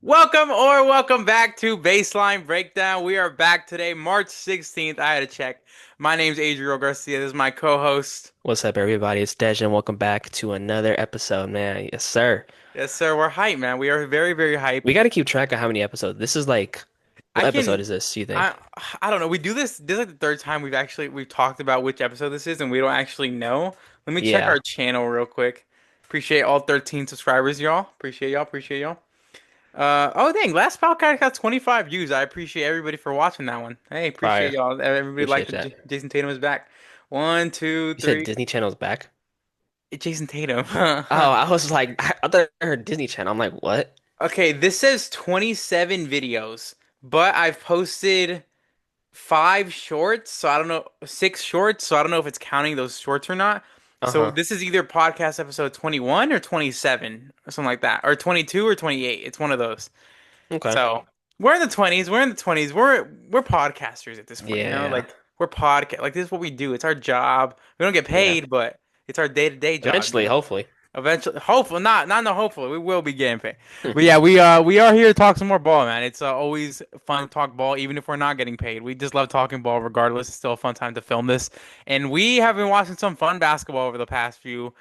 Welcome back to Baseline Breakdown. We are back today, March 16th. I had to check. My name's Adriel Garcia. This is my co-host. What's up, everybody? It's Dejan. Welcome back to another episode, man. Yes, sir. Yes, sir. We're hype, man. We are very, very hype. We got to keep track of how many episodes. This is like, I what episode can is this, you I think? I don't know. We do this is like the third time we've talked about which episode this is and we don't actually know. Let me check Yeah. our channel real quick. Appreciate all 13 subscribers, y'all. Appreciate y'all. Oh dang, last podcast got 25 views. I appreciate everybody for watching that one. Hey, appreciate Fire. y'all. Everybody liked Appreciate the that. Jason Tatum is back. One, two, You said three. Disney Channel's back? Jason Tatum. Oh, I was like, I thought I heard Disney Channel. I'm like, what? Okay, this says 27 videos, but I've posted five shorts, so I don't know, six shorts, so I don't know if it's counting those shorts or not. So Uh-huh. this is either podcast episode 21 or 27 or something like that, or 22 or 28. It's one of those. Okay. So we're in the 20s. We're in the 20s. We're podcasters at this point, Yeah. like we're podcast like this is what we do. It's our job. We don't get Yeah. paid, but it's our day-to-day job. Eventually, hopefully. Eventually, hopefully, not no hopefully, we will be getting paid. But yeah, we are here to talk some more ball, man. It's always fun to talk ball, even if we're not getting paid. We just love talking ball, regardless. It's still a fun time to film this, and we have been watching some fun basketball over the past few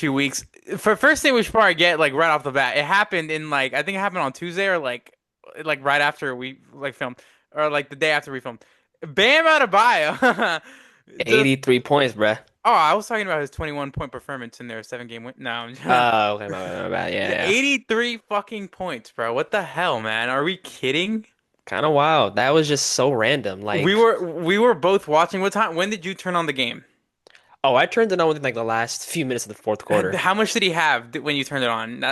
weeks. For first thing, we should probably get like right off the bat. It happened in like I think it happened on Tuesday or like right after we like filmed or like the day after we filmed. Bam Adebayo. Just 83 points, bruh. Oh, I was talking about his 21-point performance in their 7 game win. No, Okay, my bad. Yeah, the yeah. 83 fucking points, bro. What the hell, man? Are we kidding? Kind of wild. That was just so random. We were both watching. What time? When did you turn on the game? Oh, I turned it on within like the last few minutes of the fourth quarter. How much did he have when you turned it on?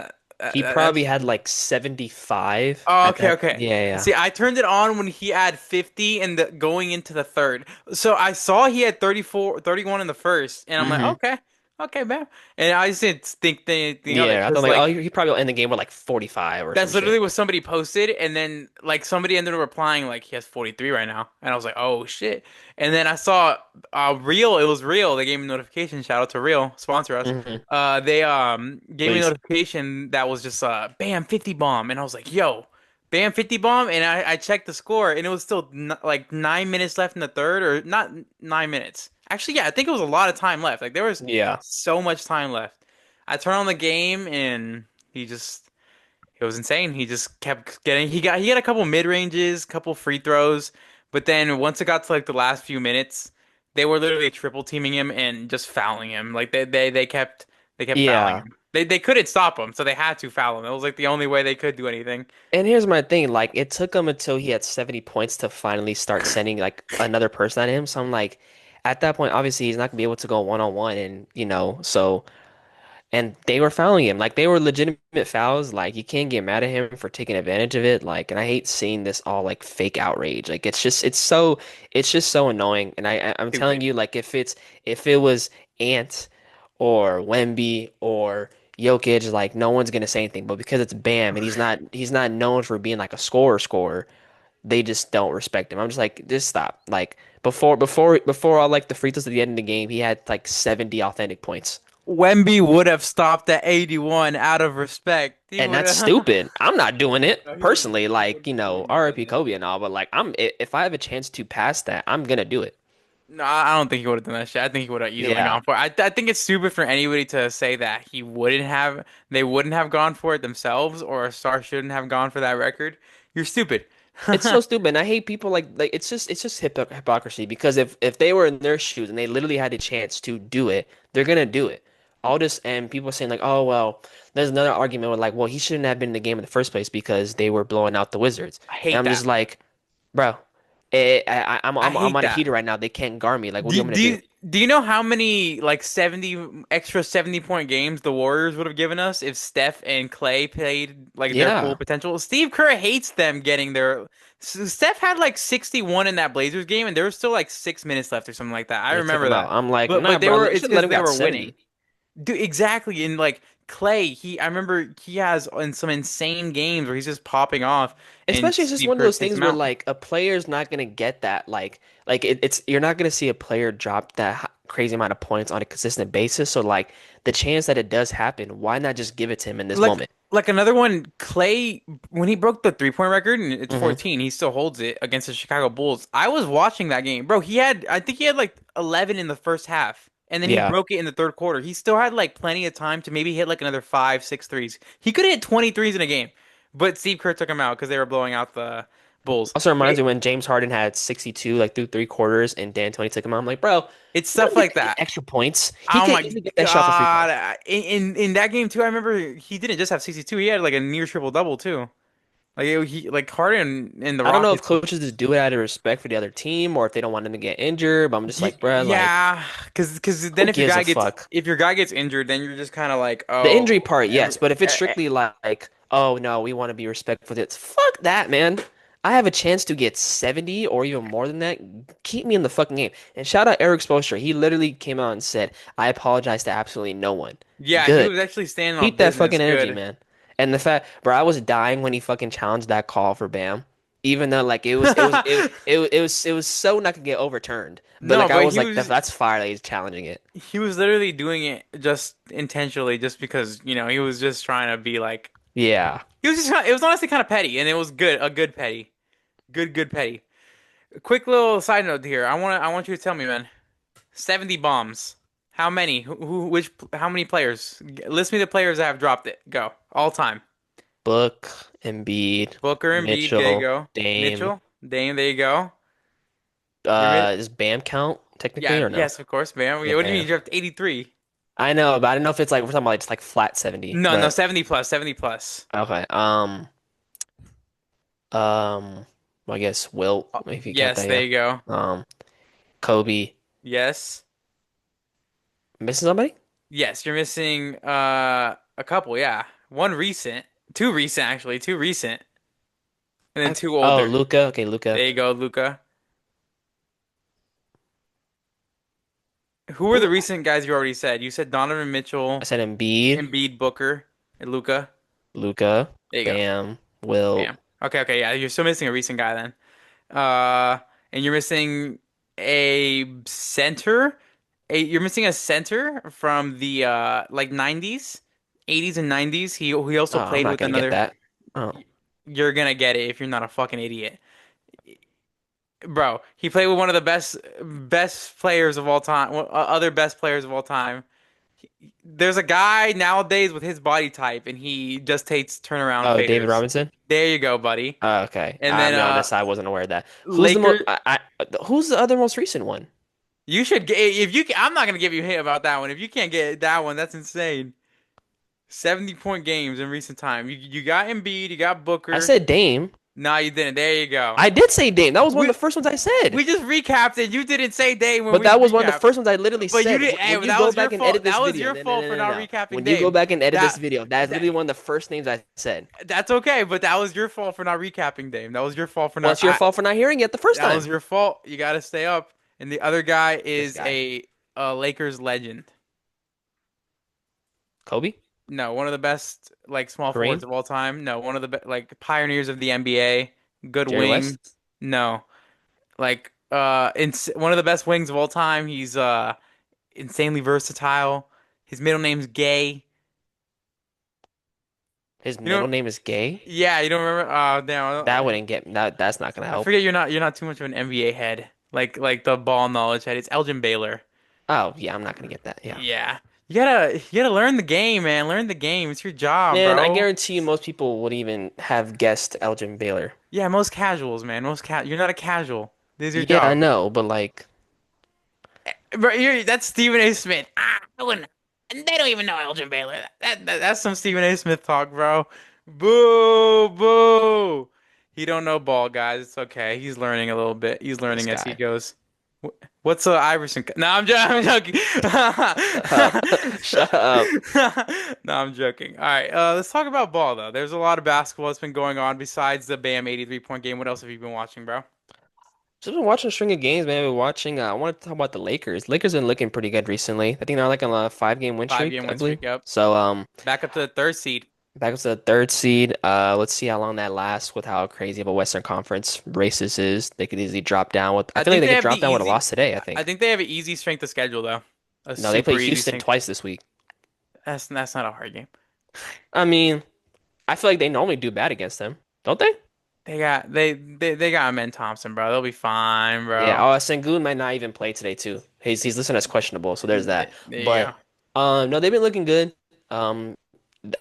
He probably That's. had like 75 Oh, at okay, that. okay. Yeah, yeah. See, I turned it on when he had 50 and the going into the third. So I saw he had 34, 31 in the first, and I'm like, Hmm. okay, okay, man. And I just didn't think anything of it Yeah, I thought because like, oh, like he probably will end the game with like 45 or some that's shit. literally what somebody posted, and then like somebody ended up replying like he has 43 right now, and I was like, oh shit. And then I saw Real, it was Real. They gave me a notification. Shout out to Real, sponsor us. Hmm. They gave me a Please. notification that was just bam 50 bomb, and I was like, yo, bam 50 bomb, and I checked the score, and it was still n like 9 minutes left in the third, or not 9 minutes. Actually, yeah, I think it was a lot of time left. Like there was Yeah. so much time left. I turned on the game, and he just. It was insane. He just kept getting he got a couple mid ranges, couple free throws, but then once it got to like the last few minutes, they were literally triple teaming him and just fouling him. Like they kept fouling Yeah. him. They couldn't stop him, so they had to foul him. It was like the only way they could do anything. And here's my thing, like it took him until he had 70 points to finally start sending like another person at him. So I'm like, at that point, obviously he's not gonna be able to go one on one and so and they were fouling him. Like they were legitimate fouls. Like you can't get mad at him for taking advantage of it. Like, and I hate seeing this all like fake outrage. Like it's just so annoying. And I'm telling Stupid. you, like if it was Ant or Wemby or Jokic, like no one's gonna say anything. But because it's Bam and he's not known for being like a scorer, they just don't respect him. I'm just like, just stop. Like before all like the free throws at the end of the game, he had like 70 authentic points. Wemby would have stopped at 81 out of respect. He And would that's have. stupid. I'm not doing it No, personally. he Like, he wouldn't have done RIP that. Kobe and all, but like, if I have a chance to pass that, I'm gonna do it. No, I don't think he would have done that shit. I think he would have easily Yeah. gone for it. I think it's stupid for anybody to say that they wouldn't have gone for it themselves, or a star shouldn't have gone for that record. You're stupid. It's so stupid. And I hate people like it's just hypocrisy because if they were in their shoes and they literally had a chance to do it, they're gonna do it. All this and people saying like, oh well, there's another argument with like, well, he shouldn't have been in the game in the first place because they were blowing out the Wizards. I And hate I'm that. just like, bro, I I'm hate on a that. heater right now. They can't guard me. Like, what do you Do, want do me to you do? do you know how many like 70 point games the Warriors would have given us if Steph and Clay played like their full Yeah. potential? Steve Kerr hates them getting their. Steph had like 61 in that Blazers game, and there was still like 6 minutes left or something like that. I They took remember him out. that. I'm like, But nah, they bro. were You it's should let because him they got were winning. 70. Dude, exactly. And like Clay, I remember he has in some insane games where he's just popping off, and Especially it's just Steve one of Kerr those takes things him where out. like a player's not gonna get that. It's you're not gonna see a player drop that crazy amount of points on a consistent basis. So like the chance that it does happen, why not just give it to him in this Like moment? Like another one, Clay, when he broke the three-point record and it's Hmm. 14, he still holds it against the Chicago Bulls. I was watching that game. Bro, I think he had like 11 in the first half, and then he Yeah. broke it in the third quarter. He still had like plenty of time to maybe hit like another five, six threes. He could have hit 20 threes in a game, but Steve Kerr took him out because they were blowing out the Bulls. Also reminds It, me when James Harden had 62 like through three quarters and D'Antoni took him out. I'm like, bro, it's let stuff him get like these that. extra points. He Oh could my easily get that shot for free throw. God. In that game too, I remember he didn't just have 62. He had like a near triple double too. Like Harden and the I don't know if Rockets. coaches just do it out of respect for the other team or if they don't want him to get injured, but I'm just like, bro, like, Yeah, because who then gives a fuck? if your guy gets injured, then you're just kind of like, The injury oh, part, yes, but if it's strictly like, oh no, we want to be respectful, it's fuck that, man. I have a chance to get 70 or even more than that. Keep me in the fucking game. And shout out Eric Spoelstra. He literally came out and said, I apologize to absolutely no one. yeah, he Good. was actually standing on Keep that business. fucking energy, Good. man. And the fact, bro, I was dying when he fucking challenged that call for Bam. Even though like it was so not gonna get overturned. But No, like I but was like, that's fire that he's challenging it. he was literally doing it just intentionally, just because he was just trying to be like Yeah. he was just it was honestly kind of petty, and it was a good petty, good petty. Quick little side note here. I want you to tell me, man. 70 bombs. How many? How many players? List me the players that have dropped it. Go. All time. Book, Embiid, Booker and Embiid, there you Mitchell, go. Dame. Mitchell, Dame, there you go. You're mid Does Bam count technically Yeah, or no? yes, of course, man. Yeah, What do you mean Bam. you dropped 83? I know, but I don't know if it's like we're talking about like just like flat 70. No, no, But 70 plus, 70 plus. okay. I guess Wilt, if you count Yes, that, there yeah. you go. Um, Kobe. Yes. Missing somebody? Yes, you're missing a couple, yeah. One recent, two recent actually, two recent, and then two Oh, older. Luca. Okay, Luca. There you go, Luca. Who were Who? the recent guys you already said? You said Donovan I Mitchell, said Embiid, Embiid, Booker, and Luca. Luca, There you go. Bam, Wilt. Bam. Okay, yeah, you're still missing a recent guy then. Uh, and you're missing a center. You're missing a center from the like 90s, 80s and 90s. He Oh, also I'm played not with gonna get another. that. Oh, You're gonna get it if you're not a fucking idiot. Bro, he played with one of the best players of all time, other best players of all time. There's a guy nowadays with his body type, and he just takes turnaround oh, David faders. Robinson. There you go, buddy. Oh, okay. And I'm then not on this side. I wasn't aware of that. Who's the most? Lakers. Who's the other most recent one? You should get if you. I'm not gonna give you a hit about that one. If you can't get that one, that's insane. 70-point games in recent time. You got Embiid, you got I Booker. said Dame. No, you didn't. There you go. I did say Dame. That was one of We the first ones I said. we just recapped it. You didn't say Dame when But we that was one of the recapped. first ones I literally But you said. did. Hey, When you that go was your back and fault. edit this That was video, your no, no, fault no, for no, not no. recapping When you go Dame. back and edit this That video, that's that literally one of the first names I said. that's okay. But that was your fault for not recapping Dame. That was your fault for Well, not. it's your fault for not hearing it the first That was time. your fault. You got to stay up. And the other guy This is guy, a Lakers legend. Kobe, No, one of the best like small forwards Kareem, of all time. No, one of the like pioneers of the NBA. Good Jerry wing. West. No, like one of the best wings of all time. He's insanely versatile. His middle name's Gay. His You know, middle name is Gay. yeah, you don't remember? Damn, That wouldn't get that. That's not gonna I help. forget you're not too much of an NBA head. Like the ball knowledge head. It's Elgin Baylor. Oh yeah, I'm not gonna get that. Yeah, Yeah. You gotta learn the game, man. Learn the game. It's your job, man, I bro. guarantee you most people would even have guessed Elgin Baylor. Yeah, most casuals, man. You're not a casual. This is your Yeah, I job. know, but like, Bro, that's Stephen A. Smith. I wouldn't. And they don't even know Elgin Baylor. That's some Stephen A. Smith talk, bro. Boo, boo. He don't know ball, guys. It's okay. He's learning a little bit. He's this learning as he guy. goes. What's Iverson? No, I'm joking. Shut up. Shut up. No, I'm joking. All right, let's talk about ball though. There's a lot of basketball that's been going on besides the Bam 83-point game. What else have you been watching, bro? Just been watching a string of games, man. Been watching. I want to talk about the Lakers. Lakers been looking pretty good recently. I think they're like on a 5 game win Five streak, game I win believe. streak. Yep. So Back up to the third seed. back up to the third seed. Let's see how long that lasts with how crazy of a Western Conference race this is. They could easily drop down with. I I feel like think they they could have the drop down with a easy. loss today. I I think. think they have an easy strength of schedule though. A No, they super play easy Houston strength. twice this week. That's not a hard game. I mean, I feel like they normally do bad against them, don't they? They got Amen Thompson, bro. They'll be fine, Yeah. bro. Oh, Sengun might not even play today too. He's listed as questionable, so there's that. There you go. But no, they've been looking good. Um,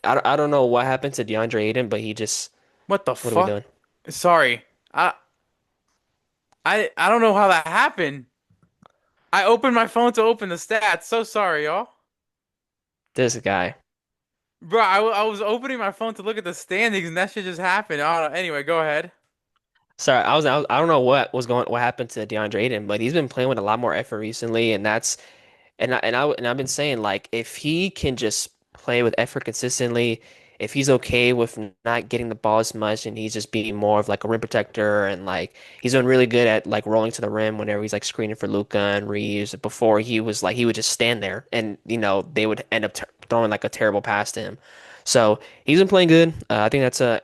I don't know what happened to DeAndre Ayton, but he just What the what are we fuck? doing? Sorry. I I don't know how that happened. I opened my phone to open the stats. So sorry, y'all. This guy. Bro, I was opening my phone to look at the standings and that shit just happened. I don't know. Anyway, go ahead. Sorry, I don't know what happened to DeAndre Ayton, but he's been playing with a lot more effort recently, and that's and I've been saying like if he can just play with effort consistently, if he's okay with not getting the ball as much and he's just being more of like a rim protector and like he's doing really good at like rolling to the rim whenever he's like screening for Luka and Reeves. Before he was like he would just stand there and they would end up throwing like a terrible pass to him. So he's been playing good. I think that's a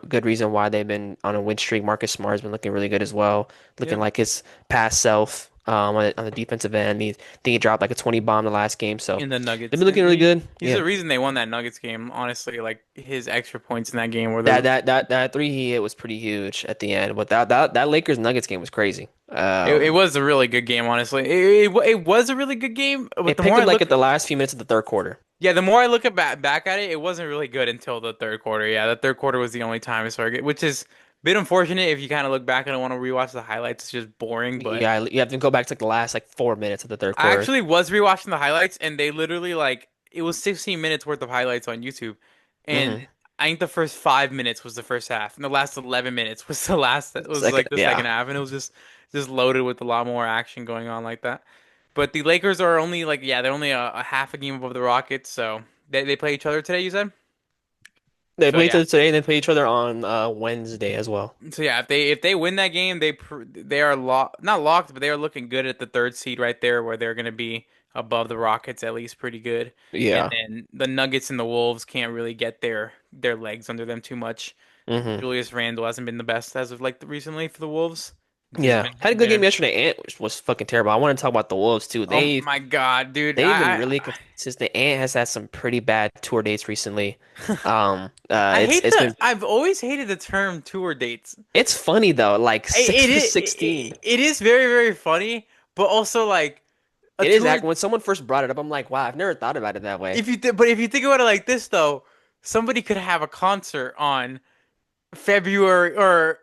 good reason why they've been on a win streak. Marcus Smart's been looking really good as well, looking Yep. like his past self on the defensive end. I think he dropped like a 20 bomb the last game, so In the they've Nuggets. been looking really good. He's Yeah, the reason they won that Nuggets game, honestly. Like his extra points in that game were that the that that that three he hit was pretty huge at the end, but that Lakers Nuggets game was crazy. it was a really good game, honestly. It was a really good game, but It the more picked I up like look at the last few minutes of the third quarter. yeah, the more I look at back at it, it wasn't really good until the third quarter. Yeah, the third quarter was the only time it started, which is a bit unfortunate if you kind of look back and don't want to rewatch the highlights. It's just boring, but Yeah, you have to go back to like the last like 4 minutes of the third I quarter. actually was rewatching the highlights, and they literally like it was 16 minutes worth of highlights on YouTube, and Hmm. I think the first 5 minutes was the first half, and the last 11 minutes was the last that was Second, like the second yeah. half, and it was just loaded with a lot more action going on like that. But the Lakers are only like yeah, they're only a half a game above the Rockets, so they play each other today. You said They so play yeah. today and they play each other on Wednesday as well. So yeah, if they win that game, they are not locked, but they are looking good at the third seed right there, where they're going to be above the Rockets at least pretty good. And Yeah. then the Nuggets and the Wolves can't really get their legs under them too much. Hmm. Julius Randle hasn't been the best as of like recently for the Wolves. He's Yeah, had a good been game a, yesterday. Ant was fucking terrible. I want to talk about the Wolves too. oh my God, dude. They've been really consistent. Ant has had some pretty bad tour dates recently. I hate It's the been I've always hated the term tour dates. it's funny though. Like six It for it, 16. it is very very funny, but also like a It is tour. act when someone first brought it up, I'm like, wow, I've never thought about it that way. But if you think about it like this though, somebody could have a concert on February or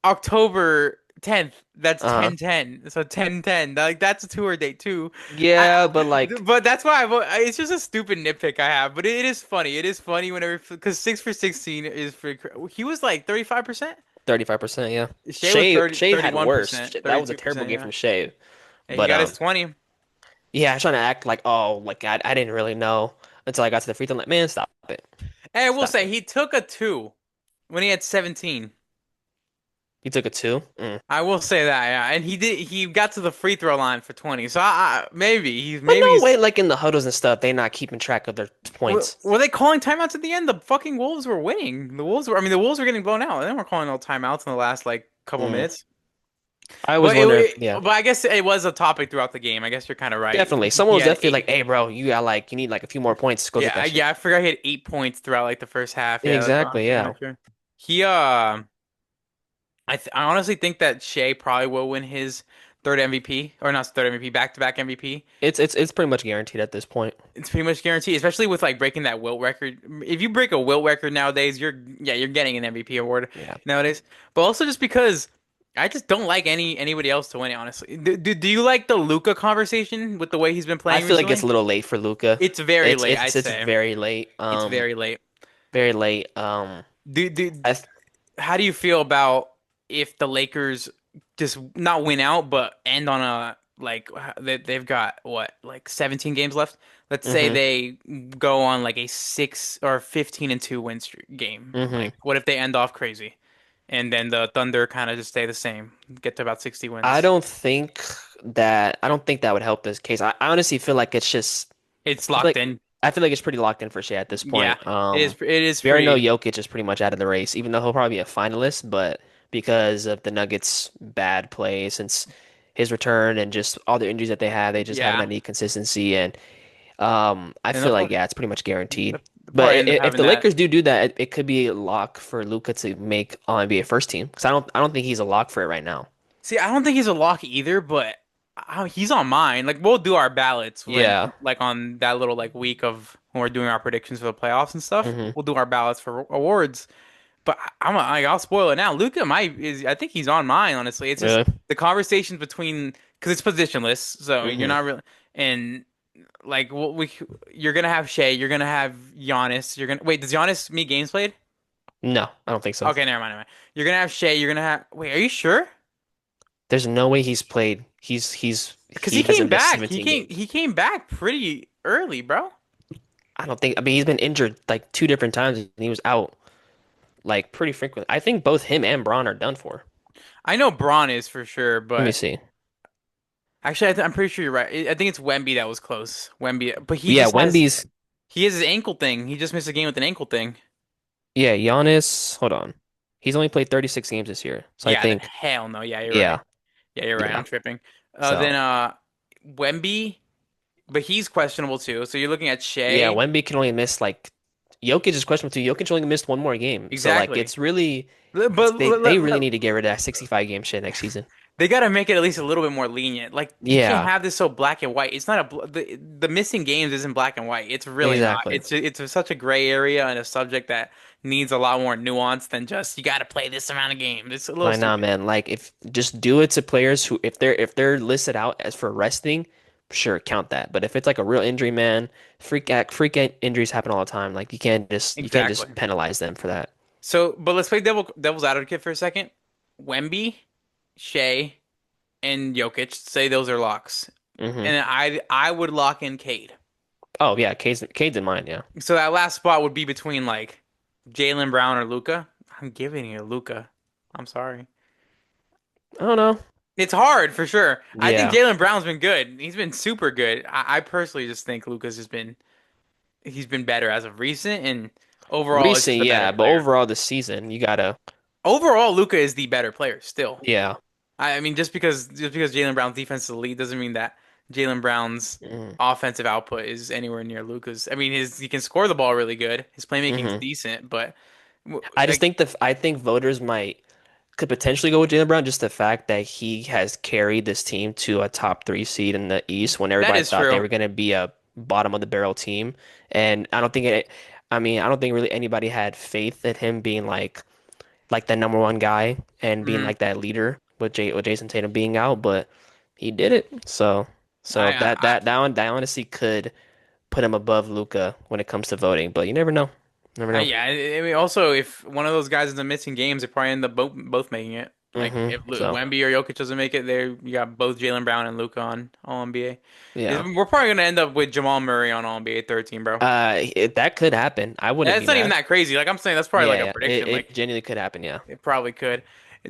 October 10th. That's Uh-huh. 10/10. So 10/10. Like that's a tour date too. I, Yeah, but like but that's why it's just a stupid nitpick I have. But it is funny. It is funny whenever because 6 for 16 is for he was like 35%. 35%, yeah. Shay was 30 Shave had worse. 31%, That was a terrible 32%. game Yeah, from Shave. and he But got his 20. yeah, I'm trying to act like, oh, like I didn't really know until I got to the free throw. I'm like, man, stop it. And I will Stop say it. he took a two when he had 17. You took a two? Mm. I will say that, yeah. And he got to the free throw line for 20. So But maybe no he's way, like in the huddles and stuff, they're not keeping track of their points. were they calling timeouts at the end? The fucking Wolves were winning. The Wolves were getting blown out. They weren't calling no timeouts in the last like couple Mm. minutes. I always wonder if, yeah, But I guess it was a topic throughout the game. I guess you're kind of right. definitely. Someone He was had definitely like, eight. hey, bro, you need like a few more points. Go get Yeah, that shit. yeah, I forgot he had 8 points throughout like the first half. Yeah, Yeah, that's exactly. I'm Yeah. not sure. He I honestly think that Shea probably will win his third MVP or not third MVP, back-to-back MVP. It's pretty much guaranteed at this point. It's pretty much guaranteed, especially with like breaking that Wilt record. If you break a Wilt record nowadays, you're getting an MVP award Yeah. nowadays. But also just because I just don't like anybody else to win it, honestly. Do you like the Luca conversation with the way he's been I playing feel like it's recently? a little late for Luca. It's very late, I'd It's say. very late. It's very late. Very late. Do I how do you feel about if the Lakers just not win out but end on a like they've got what like 17 games left? Let's say hmm they go on like a 6 or 15-2 win streak game. hmm Like what if they end off crazy? And then the Thunder kind of just stay the same, get to about 60 wins. I don't think that would help this case. I honestly feel like it's just It's I feel locked like in. I feel like it's pretty locked in for Shea at this Yeah. point. It is We already know pretty Jokic is pretty much out of the race, even though he'll probably be a finalist, but because of the Nuggets' bad play since his return and just all the injuries that they have, they just haven't yeah. had any consistency. And I And feel like yeah, it's pretty much guaranteed. But probably end up if having the that. Lakers do that, it could be a lock for Luca to make All NBA first team. Because I don't think he's a lock for it right now. See, I don't think he's a lock either, but he's on mine. Like we'll do our ballots when Yeah. like on that little like week of when we're doing our predictions for the playoffs and stuff. Hmm. We'll do our ballots for awards. But I'll spoil it now. Luca might is I think he's on mine, honestly. It's just Really? the conversations between because it's positionless, so you're Hmm. not really and like you're gonna have Shea, you're gonna have Giannis, you're gonna wait, does Giannis meet games played? No, I don't think so. Okay, never mind, never mind. You're gonna have Shea, you're gonna have wait, are you sure? There's no way he's played. Because He he came hasn't missed back. 17 games. He came back pretty early, bro. I don't think. I mean, he's been injured like two different times, and he was out like pretty frequent. I think both him and Braun are done for. I know Braun is for sure, Let me but see. actually, I'm pretty sure you're right. I think it's Wemby that was close. Wemby, but he Yeah, just has Wemby's. he has his ankle thing. He just missed a game with an ankle thing. Yeah, Giannis. Hold on. He's only played 36 games this year, so I Yeah, then think. hell no. Yeah, you're right. Yeah, Yeah, you're right. yeah. I'm tripping. So Then Wemby, but he's questionable too. So you're looking at yeah, Shea. Wemby can only miss like. Jokic is questionable too. Jokic only missed one more game, so like Exactly. it's really. But They really need to get rid of that 65 game shit next season. they got to make it at least a little bit more lenient. Like you can't Yeah, have this so black and white. It's not the missing games isn't black and white. It's really not. exactly. It's such a gray area and a subject that needs a lot more nuance than just you got to play this amount of games. It's a little Like nah, stupid. man. Like if just do it to players who if they're listed out as for resting, sure, count that. But if it's like a real injury, man, injuries happen all the time. Like you can't Exactly. just penalize them for that. So, but let's play devil's advocate for a second. Wemby, Shea, and Jokic say those are locks, Hmm. and I would lock in Cade. Oh yeah, Cade's in mine. Yeah. So that last spot would be between like Jaylen Brown or Luca. I'm giving you Luca. I'm sorry. I don't know. It's hard for sure. I think Yeah. Jaylen Brown's been good. He's been super good. I personally just think Luca's has been he's been better as of recent and overall is just Recent, a better yeah, but player. overall this season, you gotta. Overall, Luca is the better player still. Yeah. I mean, just because Jaylen Brown's defense is elite doesn't mean that Jaylen Brown's Hmm. offensive output is anywhere near Luca's. I mean, his he can score the ball really good. His playmaking's Hmm. decent, but like I think voters might could potentially go with Jaylen Brown, just the fact that he has carried this team to a top three seed in the East when that everybody is thought they true. were going to be a bottom of the barrel team. And I don't think really anybody had faith in him being like the number one guy and being Mhm. like that leader with Jason Tatum being out, but he did it. So I, I, that honestly could put him above Luca when it comes to voting, but you never know. Never know. yeah. I mean, also, if one of those guys is missing games, they probably end up both making it. Like if So Wemby or Jokic doesn't make it, there you got both Jaylen Brown and Luca on All NBA. yeah. We're probably gonna end up with Jamal Murray on All NBA third team, bro. That could happen. I wouldn't That's be not even mad. that crazy. Like I'm saying, that's probably Yeah, like a yeah. It prediction. it Like genuinely could happen, yeah. it probably could.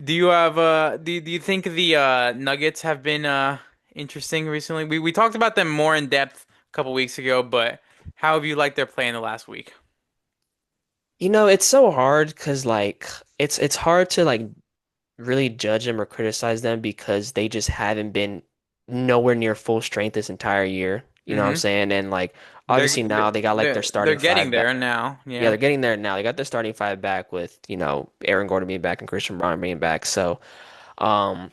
Do you have do you think the Nuggets have been interesting recently? We talked about them more in depth a couple weeks ago, but how have you liked their play in the last week? It's so hard because like it's hard to like really judge them or criticize them because they just haven't been nowhere near full strength this entire year. You know what I'm Hmm. saying? And like They're obviously now they got like their they're starting getting five back. there now. Yeah, Yeah. they're getting there now. They got their starting five back with, Aaron Gordon being back and Christian Braun being back. So, um,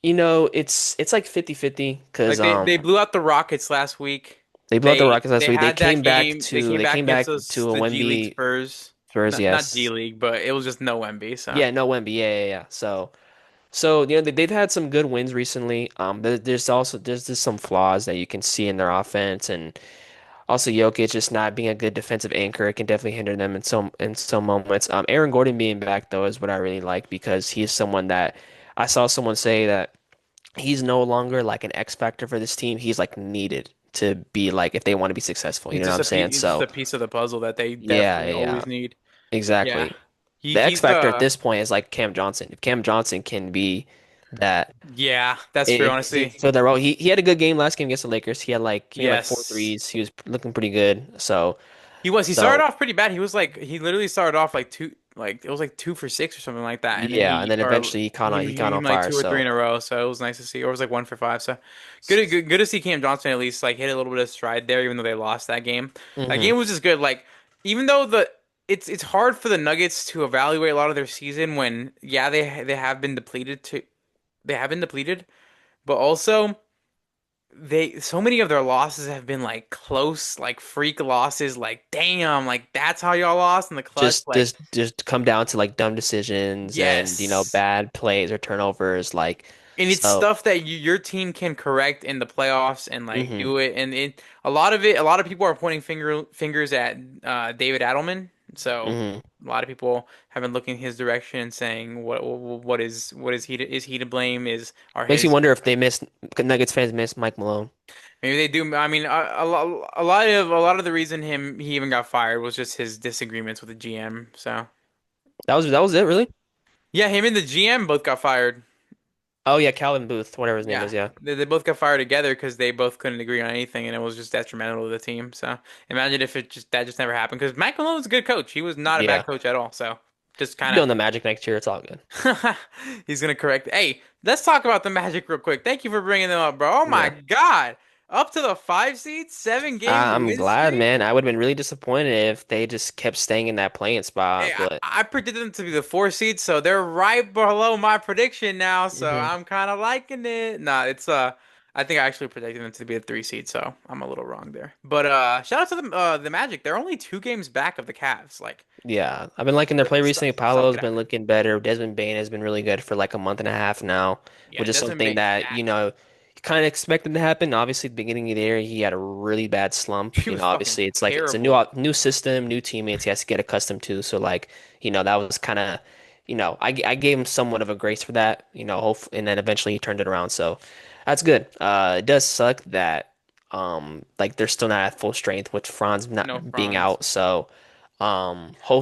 it's like 50-50 because Like they blew out the Rockets last week. they blew out the Rockets last They week. had that game. They They came came back against back those to a the G League Wemby Spurs. Spurs, Not G yes. League, but it was just no Wemby. So Yeah, no Wemby. Yeah, yeah, yeah. So they've had some good wins recently. There's just some flaws that you can see in their offense, and also Jokic just not being a good defensive anchor. It can definitely hinder them in some moments. Aaron Gordon being back though is what I really like because he's someone that I saw someone say that he's no longer like an X factor for this team. He's like needed to be like if they want to be successful. You know what I'm saying? he's just So a piece of the puzzle that they yeah, definitely yeah, yeah, always need. Yeah. exactly. He The X he's factor at this point is like Cam Johnson. If Cam Johnson can be that. yeah, that's true, honestly. So that role, he had a good game last game against the Lakers. He had like four Yes. threes. He was looking pretty good. So He was. He started so off pretty bad. He was like he literally started off like two. like it was like 2 for 6 or something like that, and then Yeah, and then eventually he he caught on like fire. 2 or 3 in So a row, so it was nice to see. Or it was like 1 for 5. So good to see Cam Johnson at least like hit a little bit of stride there, even though they lost that game. That hmm game was just good. Like even though the it's hard for the Nuggets to evaluate a lot of their season when yeah they have been depleted to they have been depleted, but also they so many of their losses have been like close, like freak losses. Like damn, like that's how y'all lost in the clutch. Like just come down to like dumb decisions and yes. bad plays or turnovers. Like And it's so. stuff that your team can correct in the playoffs and like hmm do it. And a lot of people are pointing fingers at David Adelman. So hmm a lot of people have been looking his direction and saying, what is he to blame? Is are Makes you his wonder if they miss Nuggets fans miss Mike Malone. maybe they do? I mean, a lot of the reason he even got fired was just his disagreements with the GM. So That was it, really? yeah, him and the GM both got fired. Oh yeah, Calvin Booth, whatever his name Yeah, is. Yeah, they both got fired together because they both couldn't agree on anything, and it was just detrimental to the team. So imagine if that just never happened. Because Mike Malone was a good coach; he was not a bad yeah. coach at all. So just He'll be kind on the Magic next year. It's all good. of he's gonna correct. Hey, let's talk about the Magic real quick. Thank you for bringing them up, bro. Oh my Yeah. God, up to the 5 seed, 7 game I'm win glad, streak. man. I would have been really disappointed if they just kept staying in that playing Hey, spot, but I predicted them to be the 4 seed, so they're right below my prediction now. So hmm I'm kind of liking it. Nah, it's I think I actually predicted them to be a 3 seed, so I'm a little wrong there. But shout out to the Magic. They're only 2 games back of the Cavs. Like, yeah, I've been liking their play recently. stuff Paolo's could been happen. looking better. Desmond Bane has been really good for like a month and a half now, Yeah, which is Desmond something Bane's that, back. you kind of expected to happen. Obviously, at the beginning of the year, he had a really bad slump. He was fucking Obviously, it's like it's a terrible. new system, new teammates he has to get accustomed to. So like, that was kind of, I gave him somewhat of a grace for that, hope, and then eventually he turned it around. So that's good. It does suck that like they're still not at full strength with Franz No not being Franz, out. So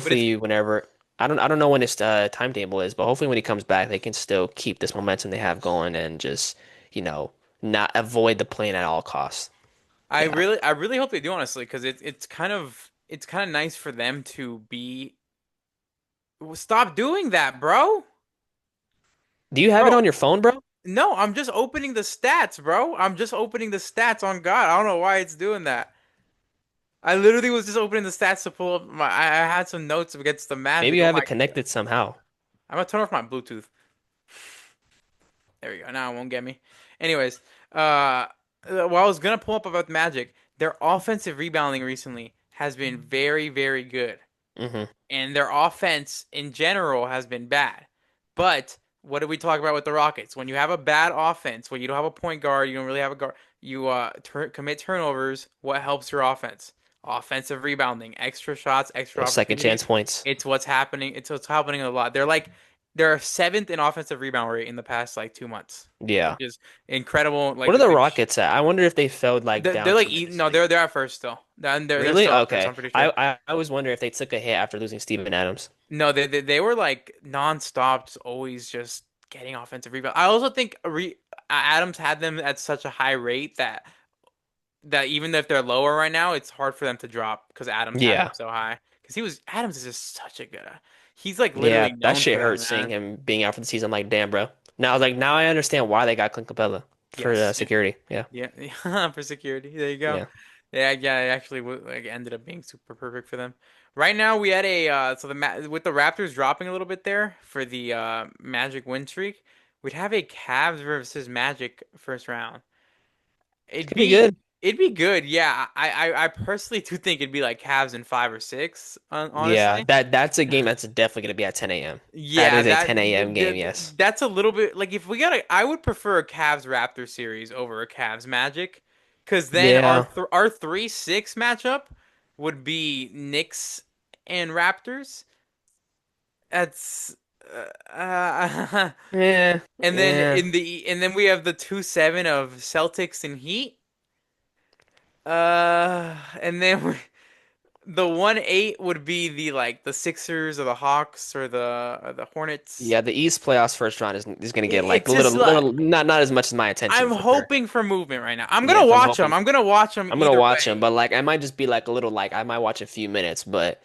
but it's hopefully whenever I don't know when his timetable is, but hopefully when he comes back, they can still keep this momentum they have going and just, you know, not avoid the plane at all costs. Yeah. I really hope they do honestly, because it's kind of nice for them to be stop doing that, bro. Do you have it Bro, on your phone, bro? no, I'm just opening the stats, bro. I'm just opening the stats on God. I don't know why it's doing that. I literally was just opening the stats to pull up I had some notes against the Maybe Magic. you Oh have my, it connected somehow. I'm gonna turn off my Bluetooth. There we go. Now it won't get me. Anyways, what I was gonna pull up about the Magic, their offensive rebounding recently has been very, very good. hmm And their offense in general has been bad. But what did we talk about with the Rockets? When you have a bad offense, when you don't have a point guard, you don't really have a guard, you commit turnovers. What helps your offense? Offensive rebounding, extra shots, extra Those second chance opportunities. points. It's what's happening. It's what's happening a lot. They're seventh in offensive rebound rate in the past like 2 months, Yeah. which is incredible. What are the Rockets at? I wonder if they fell like They're down like no, tremendously. they're at first still. They're Really? still at first. Okay. I'm pretty sure. I was wondering if they took a hit after losing Steven Adams. No, they were like nonstop, just always just getting offensive rebound. I also think Adams had them at such a high rate that even if they're lower right now, it's hard for them to drop because Adams had them Yeah. so high. Because Adams is just such a good. He's like Yeah, literally that known shit for that, hurts seeing man. him being out for the season. I'm like, damn, bro. Now I was like, now I understand why they got Clint Capella for Yes, security. Yeah, yeah, yeah, for security. There you go. yeah. Yeah, yeah, it actually like ended up being super perfect for them. Right now we had a so the Ma with the Raptors dropping a little bit there for the Magic win streak, we'd have a Cavs versus Magic first round. It'd Could be be good. it'd be good. Yeah, I personally do think it'd be like Cavs in 5 or 6, Yeah, honestly. that's a game that's definitely gonna be at 10 a.m. That Yeah, is a 10 a.m. game. Yes. that's a little bit like if we got a I would prefer a Cavs Raptors series over a Cavs Magic, because then Yeah. our 3-6 matchup would be Knicks and Raptors. That's Yeah. and then Yeah. we have the 2-7 of Celtics and Heat. And then the 1-8 would be the like the Sixers or the Hawks or the Hornets. Yeah. The East playoffs first round is gonna get like It's a just like little not as much as my attention I'm for sure. hoping for movement right now. I'm gonna Yes, I'm watch them. hoping. I'm gonna watch them I'm gonna either watch them, way. but like I might just be like a little like I might watch a few minutes, but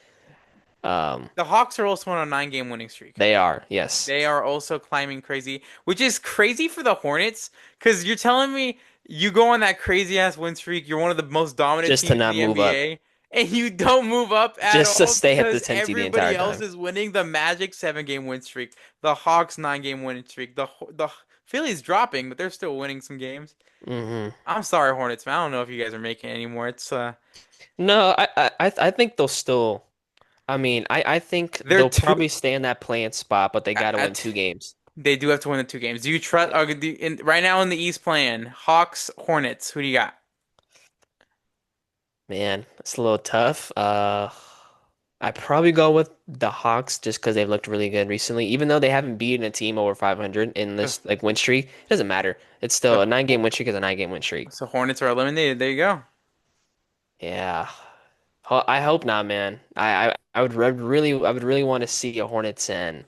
The Hawks are also on a 9 game winning streak. They are, yes. They are also climbing crazy, which is crazy for the Hornets because you're telling me you go on that crazy ass win streak, you're one of the most dominant Just to teams in not the move up. NBA, and you don't move up at Just to all stay at the because 10 seed the entire everybody else time. is winning. The Magic 7 game win streak, the Hawks 9 game winning streak, the Phillies dropping, but they're still winning some games. Hmm. I'm sorry, Hornets, man. I don't know if you guys are making it anymore. It's No, I think they'll still. I mean, I think they're they'll too. probably stay in that playing spot, but they got to win At, 2 games. they do have to win the 2 games. Do you trust? Right now in the East playing Hawks, Hornets. Who do you got? Man, it's a little tough. I probably go with the Hawks just because they've looked really good recently. Even though they haven't beaten a team over 500 in The, this like win streak, it doesn't matter. It's still the a 9 game win streak is a 9 game win streak. So Hornets are eliminated. There you go. Yeah. I hope not, man. I would really want to see a Hornets and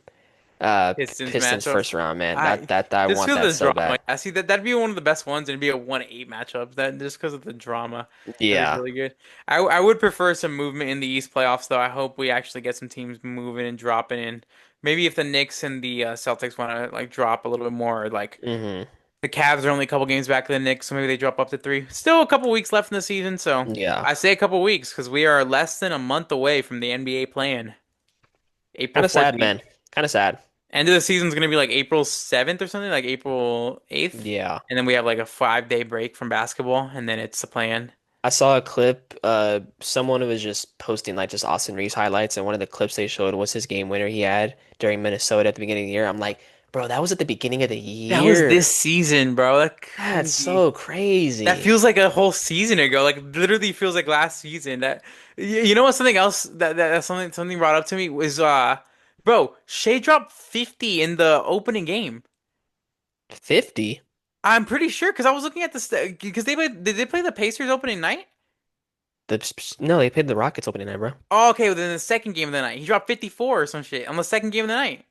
Pistons Pistons matchup. first round, man. I I just want feel that the so drama. bad. I see that'd be one of the best ones, and it'd be a 1-8 matchup. That just because of the drama, that'd be Yeah. really good. I would prefer some movement in the East playoffs, though. I hope we actually get some teams moving and dropping in. Maybe if the Knicks and the Celtics want to like drop a little bit more, like Hmm. the Cavs are only a couple games back of the Knicks, so maybe they drop up to 3. Still a couple weeks left in the season, so Yeah. I say a couple weeks because we are less than a month away from the NBA play-in. April Kind of sad, 14th. man. Kind of sad. End of the season's gonna be like April 7th or something, like April 8th. Yeah. And then we have like a 5 day break from basketball, and then it's the plan. I saw a clip, someone was just posting like just Austin Reeves highlights, and one of the clips they showed was his game winner he had during Minnesota at the beginning of the year. I'm like, bro, that was at the beginning of the That was this year. season, bro. That's That's crazy. so That crazy. feels like a whole season ago. Like literally feels like last season. You know what? Something else that something brought up to me was bro, Shea dropped 50 in the opening game. 50? I'm pretty sure because I was looking at this because did they play the Pacers opening night? No, they played the Rockets opening night, bro. Oh, okay, well, then the second game of the night, he dropped 54 or some shit on the second game of the night.